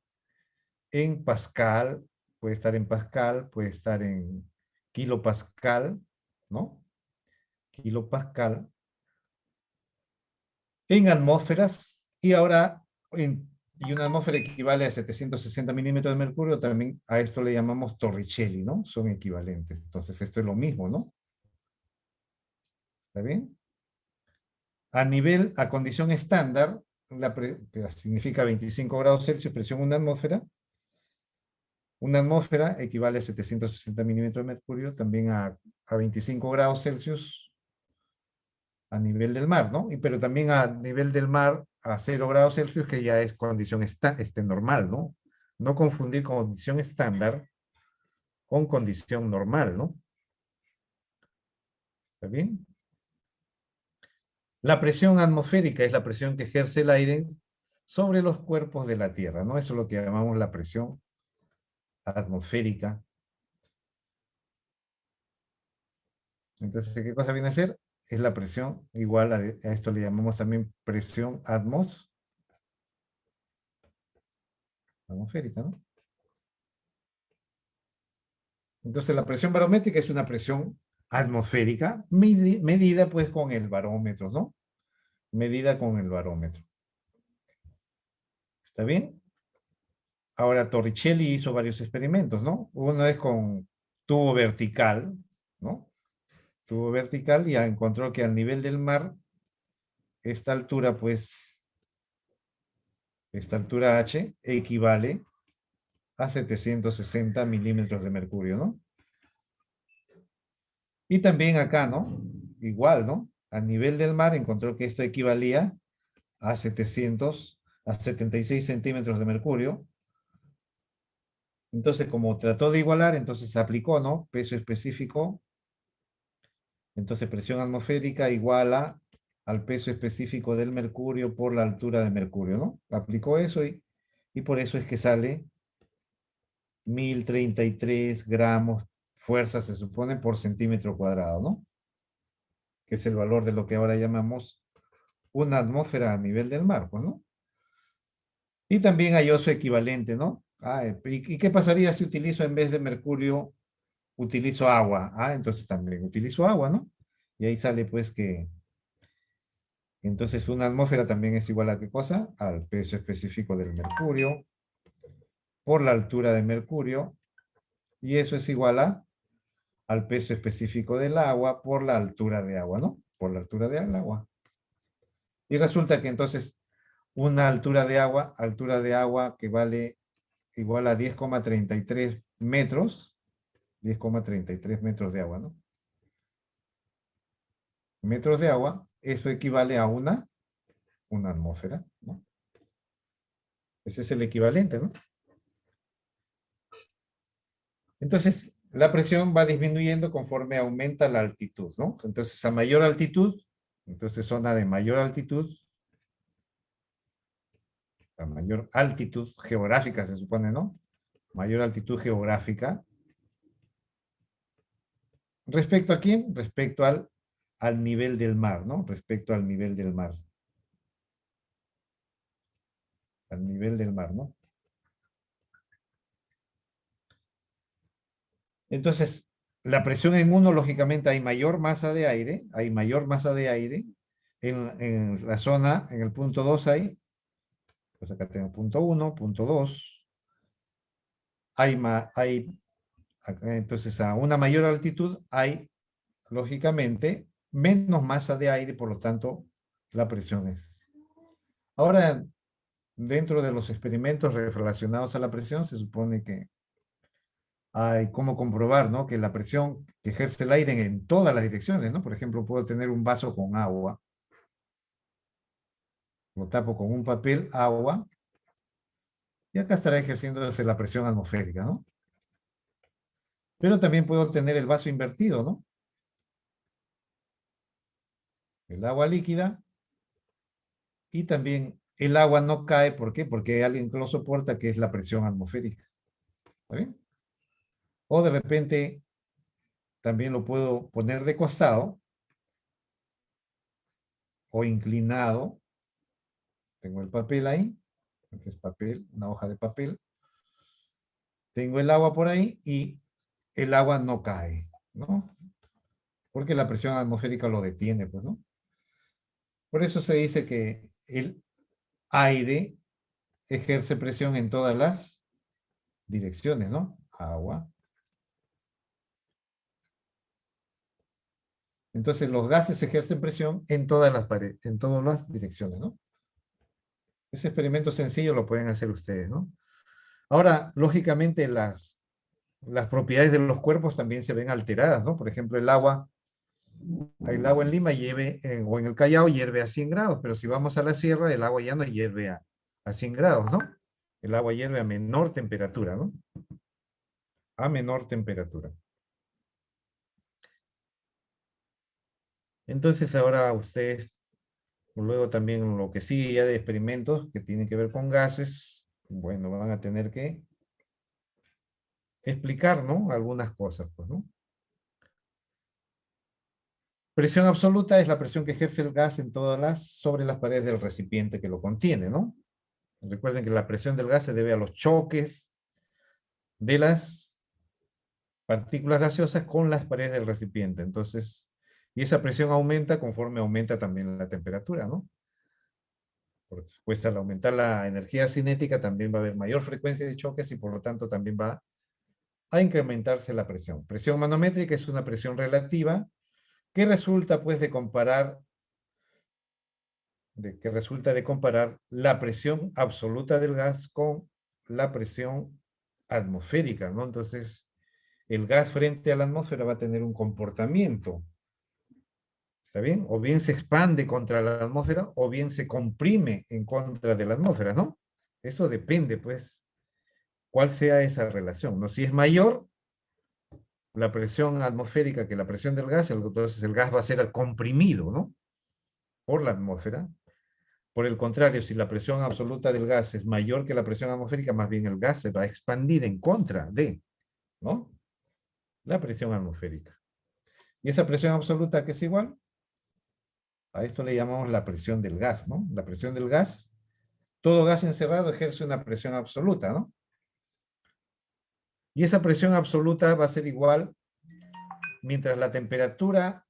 en Pascal, puede estar en Pascal, puede estar en kilopascal, ¿no? Kilopascal. En atmósferas, y ahora, y una atmósfera equivale a 760 milímetros de mercurio, también a esto le llamamos Torricelli, ¿no? Son equivalentes. Entonces, esto es lo mismo, ¿no? ¿Está bien? A condición estándar, que significa 25 grados Celsius, presión en una atmósfera equivale a 760 milímetros de mercurio, también a 25 grados Celsius a nivel del mar, ¿no? Pero también a nivel del mar a 0 grados Celsius, que ya es condición normal, ¿no? No confundir condición estándar con condición normal, ¿no? ¿Está bien? La presión atmosférica es la presión que ejerce el aire sobre los cuerpos de la Tierra, ¿no? Eso es lo que llamamos la presión atmosférica. Entonces, ¿qué cosa viene a ser? Es la presión igual a esto le llamamos también presión atmosférica, ¿no? Entonces, la presión barométrica es una presión atmosférica medida pues con el barómetro, ¿no? Medida con el barómetro. ¿Está bien? Ahora, Torricelli hizo varios experimentos, ¿no? Uno es con tubo vertical, ¿no? Tubo vertical, y encontró que al nivel del mar, esta altura, pues, esta altura H equivale a 760 milímetros de mercurio, ¿no? Y también acá, ¿no? Igual, ¿no? A nivel del mar encontró que esto equivalía a 76 centímetros de mercurio. Entonces, como trató de igualar, entonces se aplicó, ¿no? Peso específico. Entonces, presión atmosférica iguala al peso específico del mercurio por la altura de mercurio, ¿no? Aplicó eso y Y por eso es que sale 1033 gramos fuerza, se supone, por centímetro cuadrado, ¿no? Que es el valor de lo que ahora llamamos una atmósfera a nivel del mar, pues, ¿no? Y también hay su equivalente, ¿no? ¿Y qué pasaría si utilizo en vez de mercurio, utilizo agua? Entonces también utilizo agua, ¿no? Y ahí sale pues que entonces una atmósfera también es igual a ¿qué cosa? Al peso específico del mercurio por la altura de mercurio, y eso es igual al peso específico del agua por la altura de agua, ¿no? Por la altura del agua. Y resulta que entonces una altura de agua que vale igual a 10,33 metros, 10,33 metros de agua, ¿no? Metros de agua, eso equivale a una atmósfera, ¿no? Ese es el equivalente, ¿no? Entonces, la presión va disminuyendo conforme aumenta la altitud, ¿no? Entonces, a mayor altitud, entonces zona de mayor altitud, a mayor altitud geográfica se supone, ¿no? Mayor altitud geográfica. ¿Respecto a quién? Respecto al nivel del mar, ¿no? Respecto al nivel del mar. Al nivel del mar, ¿no? Entonces, la presión en uno, lógicamente, hay mayor masa de aire, en la zona, en el punto 2 hay, pues acá tengo punto 1, punto 2, entonces a una mayor altitud hay, lógicamente, menos masa de aire, por lo tanto, la presión es. Ahora, dentro de los experimentos relacionados a la presión, se supone que hay cómo comprobar, ¿no? Que la presión que ejerce el aire en todas las direcciones, ¿no? Por ejemplo, puedo tener un vaso con agua, lo tapo con un papel, agua, y acá estará ejerciéndose la presión atmosférica, ¿no? Pero también puedo tener el vaso invertido, ¿no? El agua líquida, y también el agua no cae, ¿por qué? Porque hay alguien que lo soporta, que es la presión atmosférica. ¿Está bien? O de repente también lo puedo poner de costado o inclinado. Tengo el papel ahí, que es papel, una hoja de papel. Tengo el agua por ahí y el agua no cae, ¿no? Porque la presión atmosférica lo detiene, pues, ¿no? Por eso se dice que el aire ejerce presión en todas las direcciones, ¿no? Agua. Entonces los gases ejercen presión en todas las direcciones, ¿no? Ese experimento sencillo lo pueden hacer ustedes, ¿no? Ahora, lógicamente, las propiedades de los cuerpos también se ven alteradas, ¿no? Por ejemplo, el agua en Lima o en el Callao hierve a 100 grados, pero si vamos a la sierra, el agua ya no hierve a 100 grados, ¿no? El agua hierve a menor temperatura, ¿no? A menor temperatura. Entonces ahora ustedes, luego también lo que sigue ya de experimentos que tienen que ver con gases, bueno, van a tener que explicar, ¿no? Algunas cosas, pues, ¿no? Presión absoluta es la presión que ejerce el gas sobre las paredes del recipiente que lo contiene, ¿no? Recuerden que la presión del gas se debe a los choques de las partículas gaseosas con las paredes del recipiente. Entonces, y esa presión aumenta conforme aumenta también la temperatura, ¿no? Por supuesto, al aumentar la energía cinética también va a haber mayor frecuencia de choques y por lo tanto también va a incrementarse la presión. Presión manométrica es una presión relativa que resulta pues de comparar la presión absoluta del gas con la presión atmosférica, ¿no? Entonces, el gas frente a la atmósfera va a tener un comportamiento, ¿está bien? O bien se expande contra la atmósfera o bien se comprime en contra de la atmósfera, ¿no? Eso depende, pues, cuál sea esa relación, ¿no? Si es mayor la presión atmosférica que la presión del gas, entonces el gas va a ser comprimido, ¿no? Por la atmósfera. Por el contrario, si la presión absoluta del gas es mayor que la presión atmosférica, más bien el gas se va a expandir en contra de, ¿no?, la presión atmosférica. ¿Y esa presión absoluta qué es igual? A esto le llamamos la presión del gas, ¿no? La presión del gas, todo gas encerrado ejerce una presión absoluta, ¿no? Y esa presión absoluta va a ser igual mientras la temperatura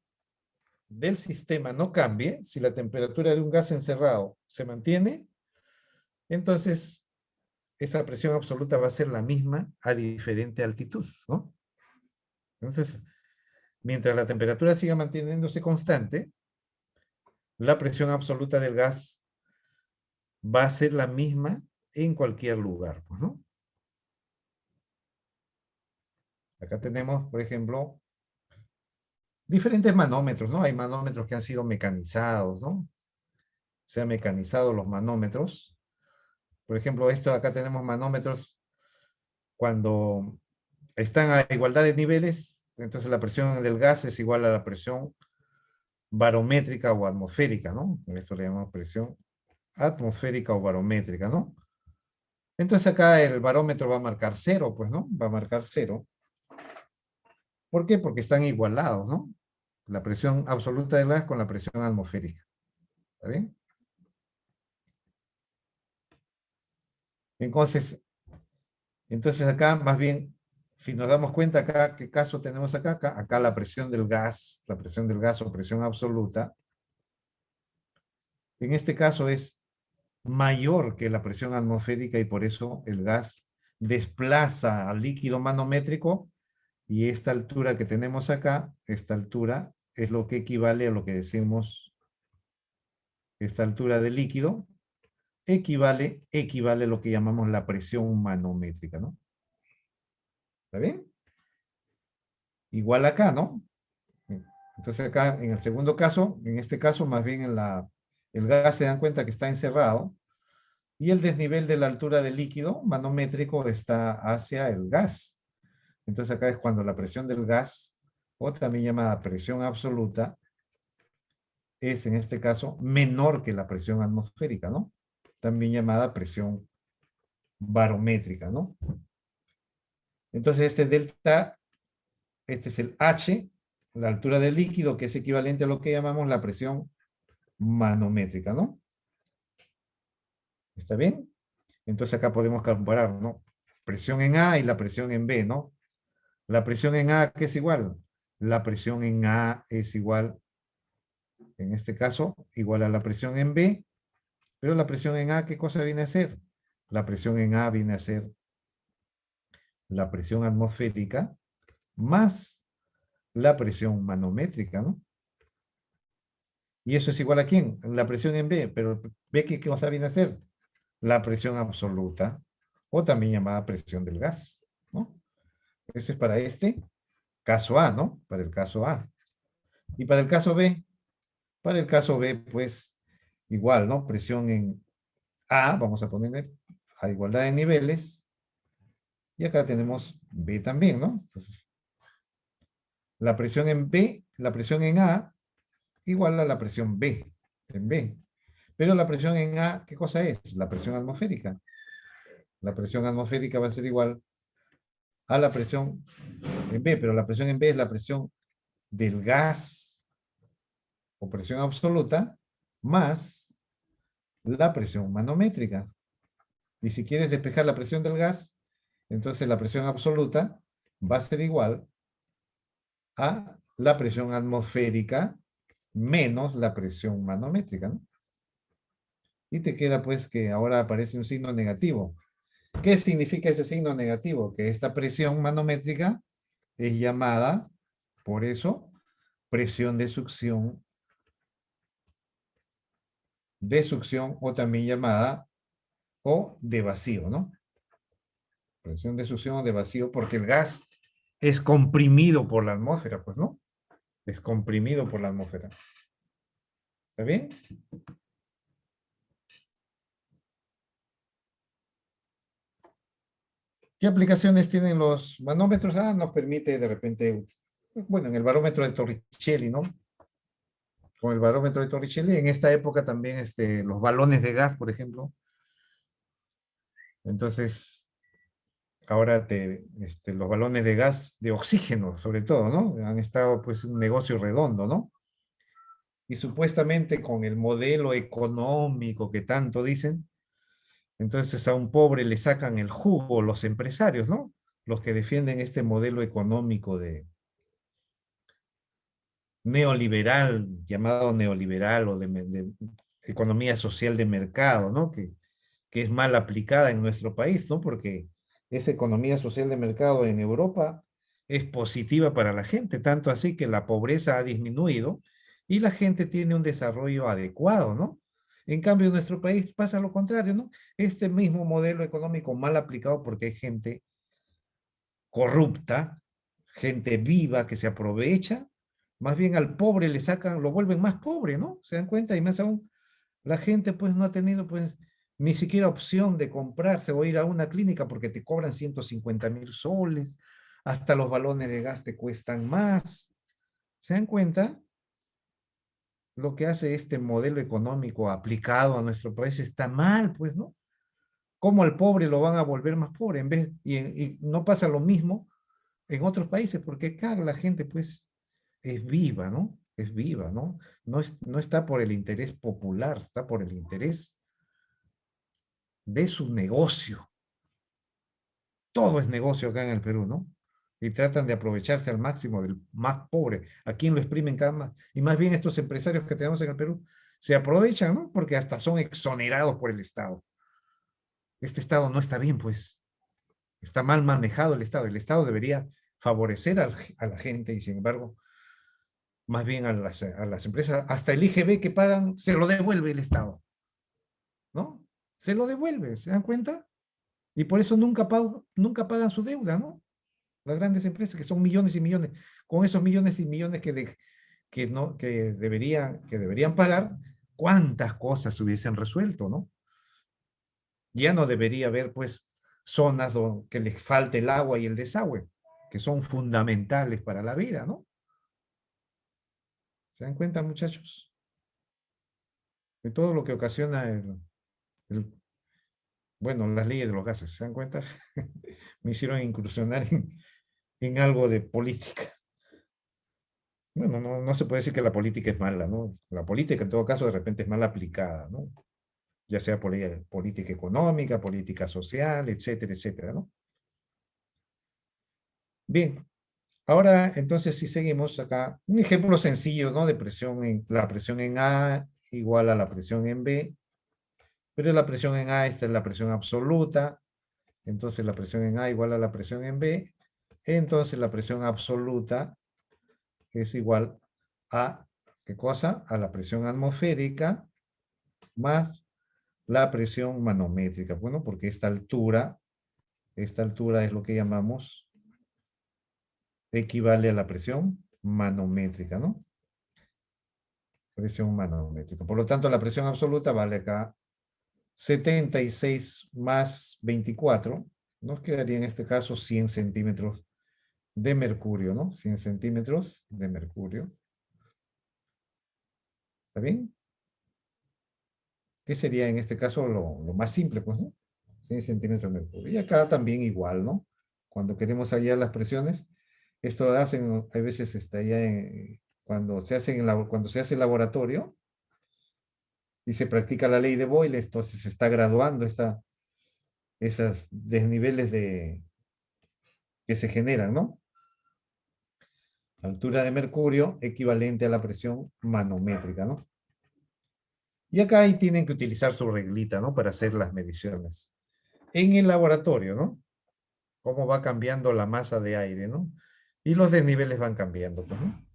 del sistema no cambie. Si la temperatura de un gas encerrado se mantiene, entonces esa presión absoluta va a ser la misma a diferente altitud, ¿no? Entonces, mientras la temperatura siga manteniéndose constante, la presión absoluta del gas va a ser la misma en cualquier lugar, pues, ¿no? Acá tenemos, por ejemplo, diferentes manómetros, ¿no? Hay manómetros que han sido mecanizados, ¿no? Se han mecanizado los manómetros. Por ejemplo, acá tenemos manómetros cuando están a igualdad de niveles, entonces la presión del gas es igual a la presión barométrica o atmosférica, ¿no? Esto le llamamos presión atmosférica o barométrica, ¿no? Entonces acá el barómetro va a marcar 0, pues, ¿no? Va a marcar 0. ¿Por qué? Porque están igualados, ¿no? La presión absoluta del gas con la presión atmosférica. ¿Está bien? Entonces acá, más bien, si nos damos cuenta acá, ¿qué caso tenemos acá? Acá la presión del gas o presión absoluta, en este caso es mayor que la presión atmosférica y por eso el gas desplaza al líquido manométrico y esta altura que tenemos acá, esta altura es lo que equivale a lo que decimos, esta altura del líquido, equivale a lo que llamamos la presión manométrica, ¿no? ¿Está bien? Igual acá, ¿no? Entonces acá, en el segundo caso, en este caso, más bien el gas se dan cuenta que está encerrado y el desnivel de la altura del líquido manométrico está hacia el gas. Entonces acá es cuando la presión del gas, o también llamada presión absoluta, es en este caso menor que la presión atmosférica, ¿no? También llamada presión barométrica, ¿no? Entonces este delta, este es el H, la altura del líquido, que es equivalente a lo que llamamos la presión manométrica, ¿no? ¿Está bien? Entonces acá podemos comparar, ¿no? Presión en A y la presión en B, ¿no? La presión en A, ¿qué es igual? La presión en A es igual, en este caso, igual a la presión en B, pero la presión en A, ¿qué cosa viene a ser? La presión en A viene a ser la presión atmosférica más la presión manométrica, ¿no? ¿Y eso es igual a quién? La presión en B, pero ¿B qué cosa viene a ser? La presión absoluta, o también llamada presión del gas, ¿no? Eso es para este caso A, ¿no? Para el caso A. Y para el caso B, pues, igual, ¿no? Presión en A, vamos a ponerle a igualdad de niveles, y acá tenemos B también, ¿no? Entonces, la presión en B, la presión en A, igual a la presión B, en B. Pero la presión en A, ¿qué cosa es? La presión atmosférica. La presión atmosférica va a ser igual a la presión en B, pero la presión en B es la presión del gas o presión absoluta más la presión manométrica. Y si quieres despejar la presión del gas, entonces la presión absoluta va a ser igual a la presión atmosférica menos la presión manométrica, ¿no? Y te queda pues que ahora aparece un signo negativo. ¿Qué significa ese signo negativo? Que esta presión manométrica es llamada, por eso, presión de succión o también llamada o de vacío, ¿no? Presión de succión o de vacío porque el gas es comprimido por la atmósfera, pues, ¿no? Es comprimido por la atmósfera. ¿Está bien? ¿Qué aplicaciones tienen los manómetros? Nos permite de repente, bueno, en el barómetro de Torricelli, ¿no? con el barómetro de Torricelli. En esta época también los balones de gas, por ejemplo. Entonces, ahora los balones de gas de oxígeno, sobre todo, ¿no? Han estado pues un negocio redondo, ¿no? Y supuestamente con el modelo económico que tanto dicen, entonces a un pobre le sacan el jugo los empresarios, ¿no? Los que defienden este modelo económico de neoliberal, llamado neoliberal o de economía social de mercado, ¿no? Que es mal aplicada en nuestro país, ¿no? Porque esa economía social de mercado en Europa es positiva para la gente, tanto así que la pobreza ha disminuido y la gente tiene un desarrollo adecuado, ¿no? En cambio, en nuestro país pasa lo contrario, ¿no? Este mismo modelo económico mal aplicado porque hay gente corrupta, gente viva que se aprovecha, más bien al pobre le sacan, lo vuelven más pobre, ¿no? ¿Se dan cuenta? Y más aún, la gente pues no ha tenido pues ni siquiera opción de comprarse o ir a una clínica porque te cobran 150.000 soles, hasta los balones de gas te cuestan más. ¿Se dan cuenta? Lo que hace este modelo económico aplicado a nuestro país está mal, pues, ¿no? ¿Cómo al pobre lo van a volver más pobre? Y no pasa lo mismo en otros países, porque acá la gente, pues, es viva, ¿no? Es viva, ¿no? No está por el interés popular, está por el interés de su negocio. Todo es negocio acá en el Perú, ¿no? Y tratan de aprovecharse al máximo del más pobre. ¿A quién lo exprimen cada más? Y más bien estos empresarios que tenemos en el Perú se aprovechan, ¿no? Porque hasta son exonerados por el Estado. Este Estado no está bien, pues. Está mal manejado el Estado. El Estado debería favorecer a la gente y sin embargo, más bien a las empresas, hasta el IGB que pagan, se lo devuelve el Estado. ¿No? Se lo devuelve, ¿se dan cuenta? Y por eso nunca pagan su deuda, ¿no? Las grandes empresas, que son millones y millones, con esos millones y millones que deberían pagar, ¿cuántas cosas se hubiesen resuelto, no? Ya no debería haber, pues, zonas que les falte el agua y el desagüe, que son fundamentales para la vida, ¿no? ¿Se dan cuenta, muchachos? De todo lo que ocasiona bueno, las leyes de los gases, ¿se dan cuenta? Me hicieron incursionar en algo de política. Bueno, no se puede decir que la política es mala, ¿no? La política, en todo caso, de repente es mal aplicada, ¿no? Ya sea política económica, política social, etcétera, etcétera, ¿no? Bien, ahora entonces si seguimos acá, un ejemplo sencillo, ¿no? De la presión en A igual a la presión en B, pero la presión en A, esta es la presión absoluta, entonces la presión en A igual a la presión en B, entonces la presión absoluta es igual a, ¿qué cosa? A la presión atmosférica más la presión manométrica. Bueno, porque esta altura es lo que llamamos, equivale a la presión manométrica, ¿no? Presión manométrica. Por lo tanto, la presión absoluta vale acá 76 más 24, nos quedaría en este caso 100 centímetros de mercurio, ¿no? 100 centímetros de mercurio. ¿Está bien? ¿Qué sería en este caso lo más simple, pues, ¿no? 100 centímetros de mercurio. Y acá también igual, ¿no? Cuando queremos hallar las presiones, esto hacen, hay veces cuando se hace en laboratorio y se practica la ley de Boyle, entonces se está graduando esos desniveles que se generan, ¿no? Altura de mercurio equivalente a la presión manométrica, ¿no? Y acá ahí tienen que utilizar su reglita, ¿no? Para hacer las mediciones. En el laboratorio, ¿no? Cómo va cambiando la masa de aire, ¿no? Y los desniveles van cambiando, pues, ¿no?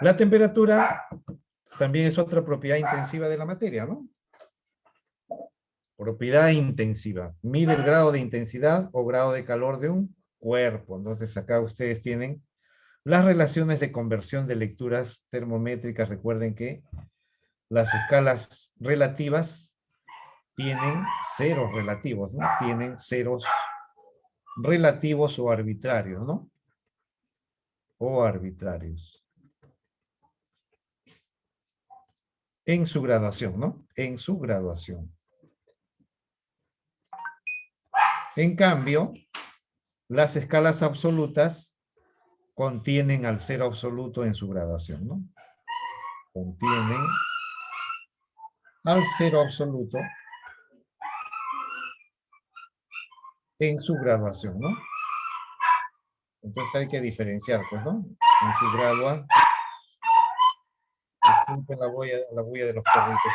La temperatura también es otra propiedad intensiva de la materia, ¿no? Propiedad intensiva. Mide el grado de intensidad o grado de calor de un cuerpo. Entonces acá ustedes tienen las relaciones de conversión de lecturas termométricas. Recuerden que las escalas relativas tienen ceros relativos, ¿no? Tienen ceros relativos o arbitrarios, ¿no? O arbitrarios. en su graduación, ¿no? En su graduación. En cambio, las escalas absolutas contienen al cero absoluto en su graduación, ¿no? Contienen al cero absoluto en su graduación, ¿no? Entonces hay que diferenciar, pues, ¿no? En su gradua. Disculpen la bulla de los perritos.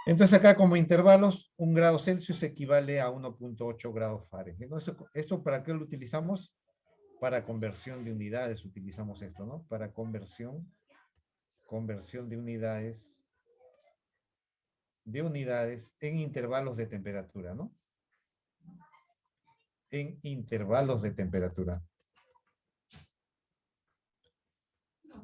Entonces acá como intervalos, 1 grado Celsius equivale a 1.8 grados Fahrenheit. Entonces, ¿esto para qué lo utilizamos? Para conversión de unidades utilizamos esto, ¿no? Para conversión de unidades en intervalos de temperatura, ¿no? En intervalos de temperatura.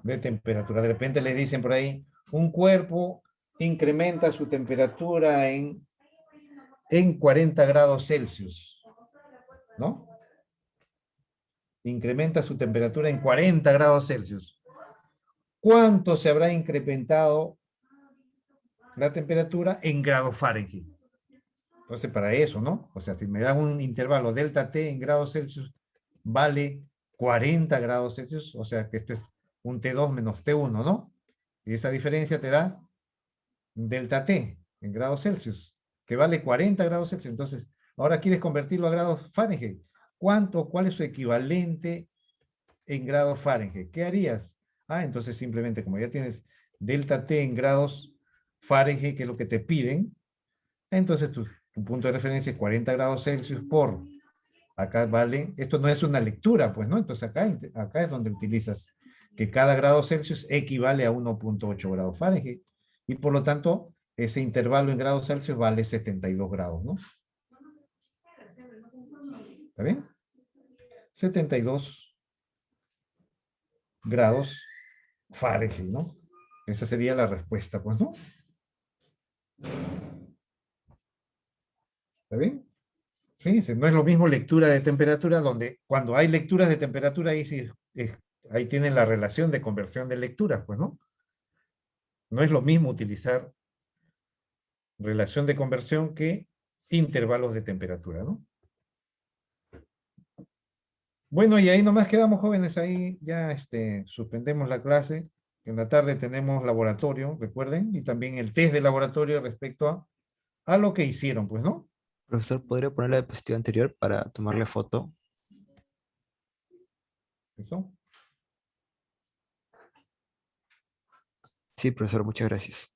De repente le dicen por ahí, un cuerpo incrementa su temperatura en 40 grados Celsius, ¿no? Incrementa su temperatura en 40 grados Celsius. ¿Cuánto se habrá incrementado la temperatura en grados Fahrenheit? Entonces, para eso, ¿no? O sea, si me dan un intervalo delta T en grados Celsius, vale 40 grados Celsius, o sea que esto es un T2 menos T1, ¿no? Y esa diferencia te da delta T en grados Celsius, que vale 40 grados Celsius. Entonces, ahora quieres convertirlo a grados Fahrenheit. ¿Cuál es su equivalente en grados Fahrenheit? ¿Qué harías? Entonces simplemente como ya tienes delta T en grados Fahrenheit, que es lo que te piden, entonces tu punto de referencia es 40 grados Celsius por, acá vale, esto no es una lectura, pues, ¿no? Entonces acá es donde utilizas que cada grado Celsius equivale a 1.8 grados Fahrenheit, y por lo tanto, ese intervalo en grados Celsius vale 72 grados, ¿no? ¿Está bien? 72 grados Fahrenheit, ¿no? Esa sería la respuesta, pues, ¿no? ¿Está bien? Fíjense, no es lo mismo lectura de temperatura, donde cuando hay lecturas de temperatura, ahí sí, ahí tienen la relación de conversión de lecturas, pues, ¿no? No es lo mismo utilizar relación de conversión que intervalos de temperatura, ¿no? Bueno, y ahí nomás quedamos, jóvenes, ahí ya suspendemos la clase. En la tarde tenemos laboratorio, recuerden, y también el test de laboratorio respecto a lo que hicieron, pues, ¿no? Profesor, ¿podría poner la diapositiva anterior para tomarle foto? ¿Eso? Sí, profesor, muchas gracias.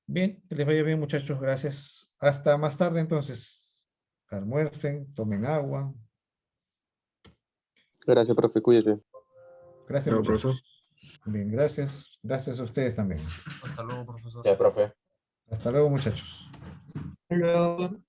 Bien, que les vaya bien, muchachos, gracias. Hasta más tarde, entonces. Almuercen, tomen agua. Gracias, profe, cuídate. Gracias, Chao, muchachos. profesor. Bien, gracias. Gracias a ustedes también. Hasta luego, profesor. Sí, profe. Hasta luego, muchachos. Luego.